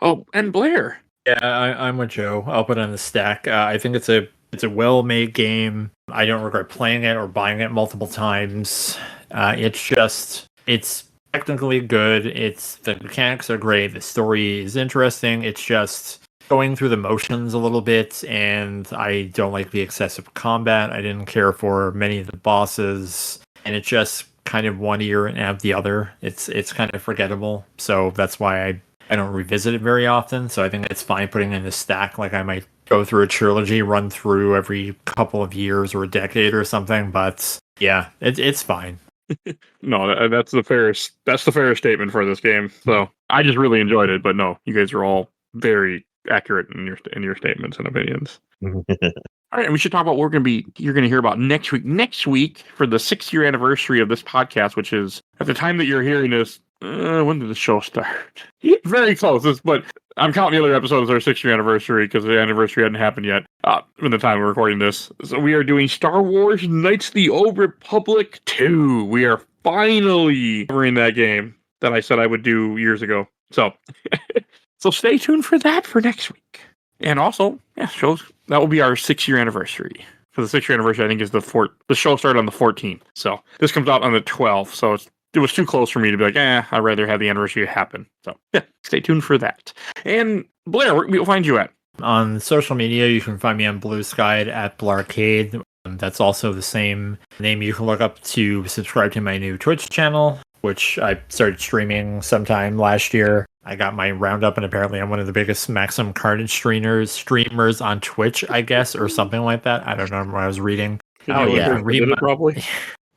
Oh, and Blair. Yeah, I'm with Joe. I'll put it on the stack. I think it's a well-made game. I don't regret playing it or buying it multiple times. It's technically good. The mechanics are great. The story is interesting. It's just going through the motions a little bit, and I don't like the excessive combat. I didn't care for many of the bosses, and it's just kind of one ear and out the other. It's kind of forgettable. So that's why I don't revisit it very often. So I think it's fine putting it in the stack. Like I might go through a trilogy, run through every couple of years or a decade or something. But yeah, it's fine. No, that's the fairest statement for this game. So I just really enjoyed it, but no, you guys are all very accurate in your statements and opinions. All right, and we should talk about what you're going to hear about next week. Next week for the 6-year anniversary of this podcast, which is at the time that you're hearing this. When did the show start? Very close, but I'm counting the other episodes as our 6-year anniversary because the anniversary hadn't happened yet. In the time we're recording this, so we are doing Star Wars: Knights of the Old Republic 2. We are finally covering that game that I said I would do years ago. So, so stay tuned for that for next week. And also, shows that will be our 6-year anniversary. For the 6-year anniversary, I think is the show started on the 14th. So this comes out on the 12th. So it was too close for me to be like, I'd rather have the anniversary happen. So yeah, stay tuned for that. And Blair, where we'll find you at? On social media, you can find me on Blue Sky at Blarcade. That's also the same name you can look up to subscribe to my new Twitch channel, which I started streaming sometime last year. I got my roundup, and apparently I'm one of the biggest Maximum Carnage streamers on Twitch, I guess, or something like that. I don't know what I was reading. Probably.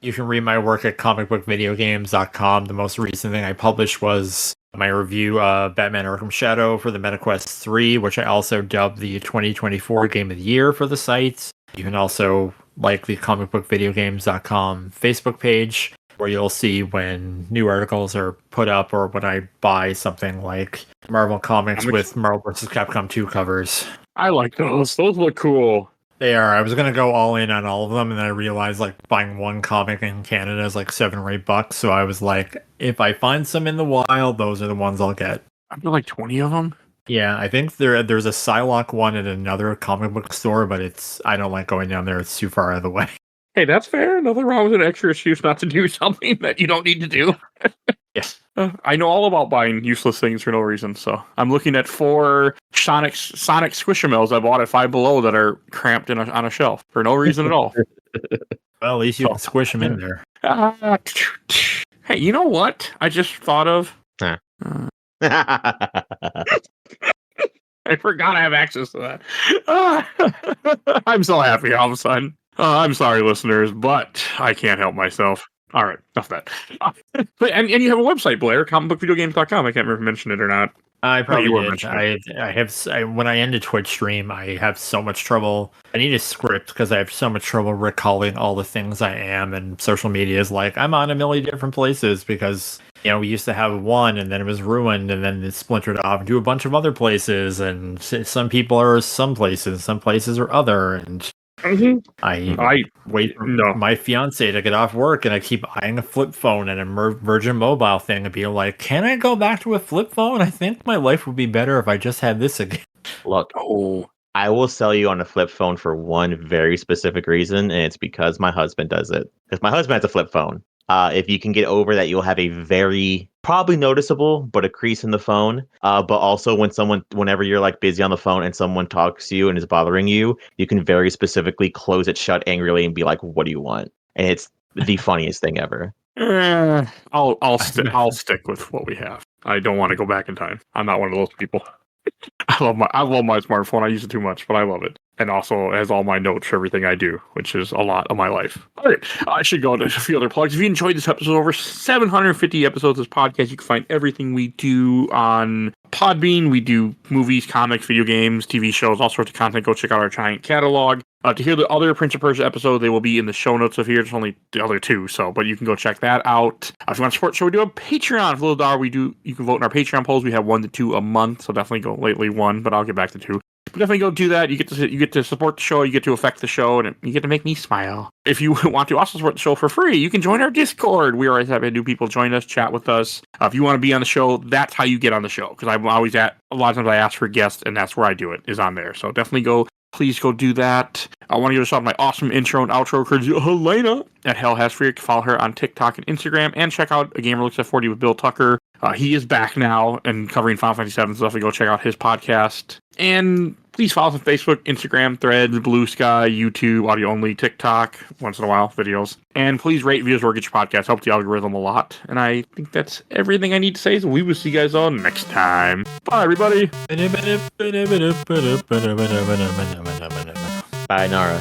You can read my work at comicbookvideogames.com. The most recent thing I published was my review of Batman Arkham Shadow for the MetaQuest 3, which I also dubbed the 2024 Game of the Year for the site. You can also like the comicbookvideogames.com Facebook page, where you'll see when new articles are put up or when I buy something like Marvel Comics with Marvel vs. Capcom 2 covers. I like those. Those look cool. They are. I was going to go all in on all of them, and then I realized like buying one comic in Canada is like $7 or $8. So I was like, if I find some in the wild, those are the ones I'll get. I feel like 20 of them. Yeah, I think there's a Psylocke one at another comic book store, but I don't like going down there. It's too far out of the way. Hey, that's fair. Nothing wrong with an extra excuse not to do something that you don't need to do. Yes. I know all about buying useless things for no reason, so I'm looking at 4 Sonic Squishamels I bought at Five Below that are cramped on a shelf for no reason at all. Well, at least you can squish them in there. Hey, you know what I just thought of? I forgot I have access to that. I'm so happy all of a sudden. I'm sorry, listeners, but I can't help myself. All right, enough of that. And you have a website, Blair, comicbookvideogames.com. I can't remember if you mentioned it or not. I probably did. I have when I end a Twitch stream, I have so much trouble. I need a script because I have so much trouble recalling all the things I am, and social media is like I'm on a million different places because we used to have one and then it was ruined and then it splintered off into a bunch of other places, and some people are some places are other, and I wait for my fiance to get off work, and I keep eyeing a flip phone and a Virgin Mobile thing and be like, can I go back to a flip phone? I think my life would be better if I just had this again. Look, I will sell you on a flip phone for one very specific reason, and it's because my husband does it. Because my husband has a flip phone. If you can get over that, you'll have a very probably noticeable, but a crease in the phone. But also whenever you're like busy on the phone and someone talks to you and is bothering you, you can very specifically close it shut angrily and be like, "What do you want?" And it's the funniest thing ever. I'll stick with what we have. I don't want to go back in time. I'm not one of those people. I love my smartphone. I use it too much, but I love it. And also has all my notes for everything I do, which is a lot of my life. All right, I should go into a few other plugs. If you enjoyed this episode, over 750 episodes of this podcast, you can find everything we do on Podbean. We do movies, comics, video games, TV shows, all sorts of content. Go check out our giant catalog. To hear the other Prince of Persia episodes, they will be in the show notes of here. There's only the other 2, but you can go check that out. If you want to support the show, we do have a Patreon. For a little dollar, you can vote in our Patreon polls. We have 1 to 2 a month, so definitely go lately 1, but I'll get back to 2. But definitely go do that. You get to support the show, you get to affect the show, and you get to make me smile. If you want to also support the show for free, you can join our Discord. We always have new people join us, chat with us. If you want to be on the show, that's how you get on the show. Because I'm always a lot of times I ask for guests, and that's where I do it, is on there. So definitely please go do that. I want to give a shout out my awesome intro and outro courtesy of Helena at Hell Has Freak. Follow her on TikTok and Instagram, and check out A Gamer Looks at 40 with Bill Tucker. He is back now and covering Final Fantasy VII stuff. Go check out his podcast. And please follow us on Facebook, Instagram, Threads, Blue Sky, YouTube, audio only, TikTok, once in a while, videos. And please rate, reviews, or get your podcast. Helps the algorithm a lot. And I think that's everything I need to say. So we will see you guys all next time. Bye, everybody. Bye, Nara.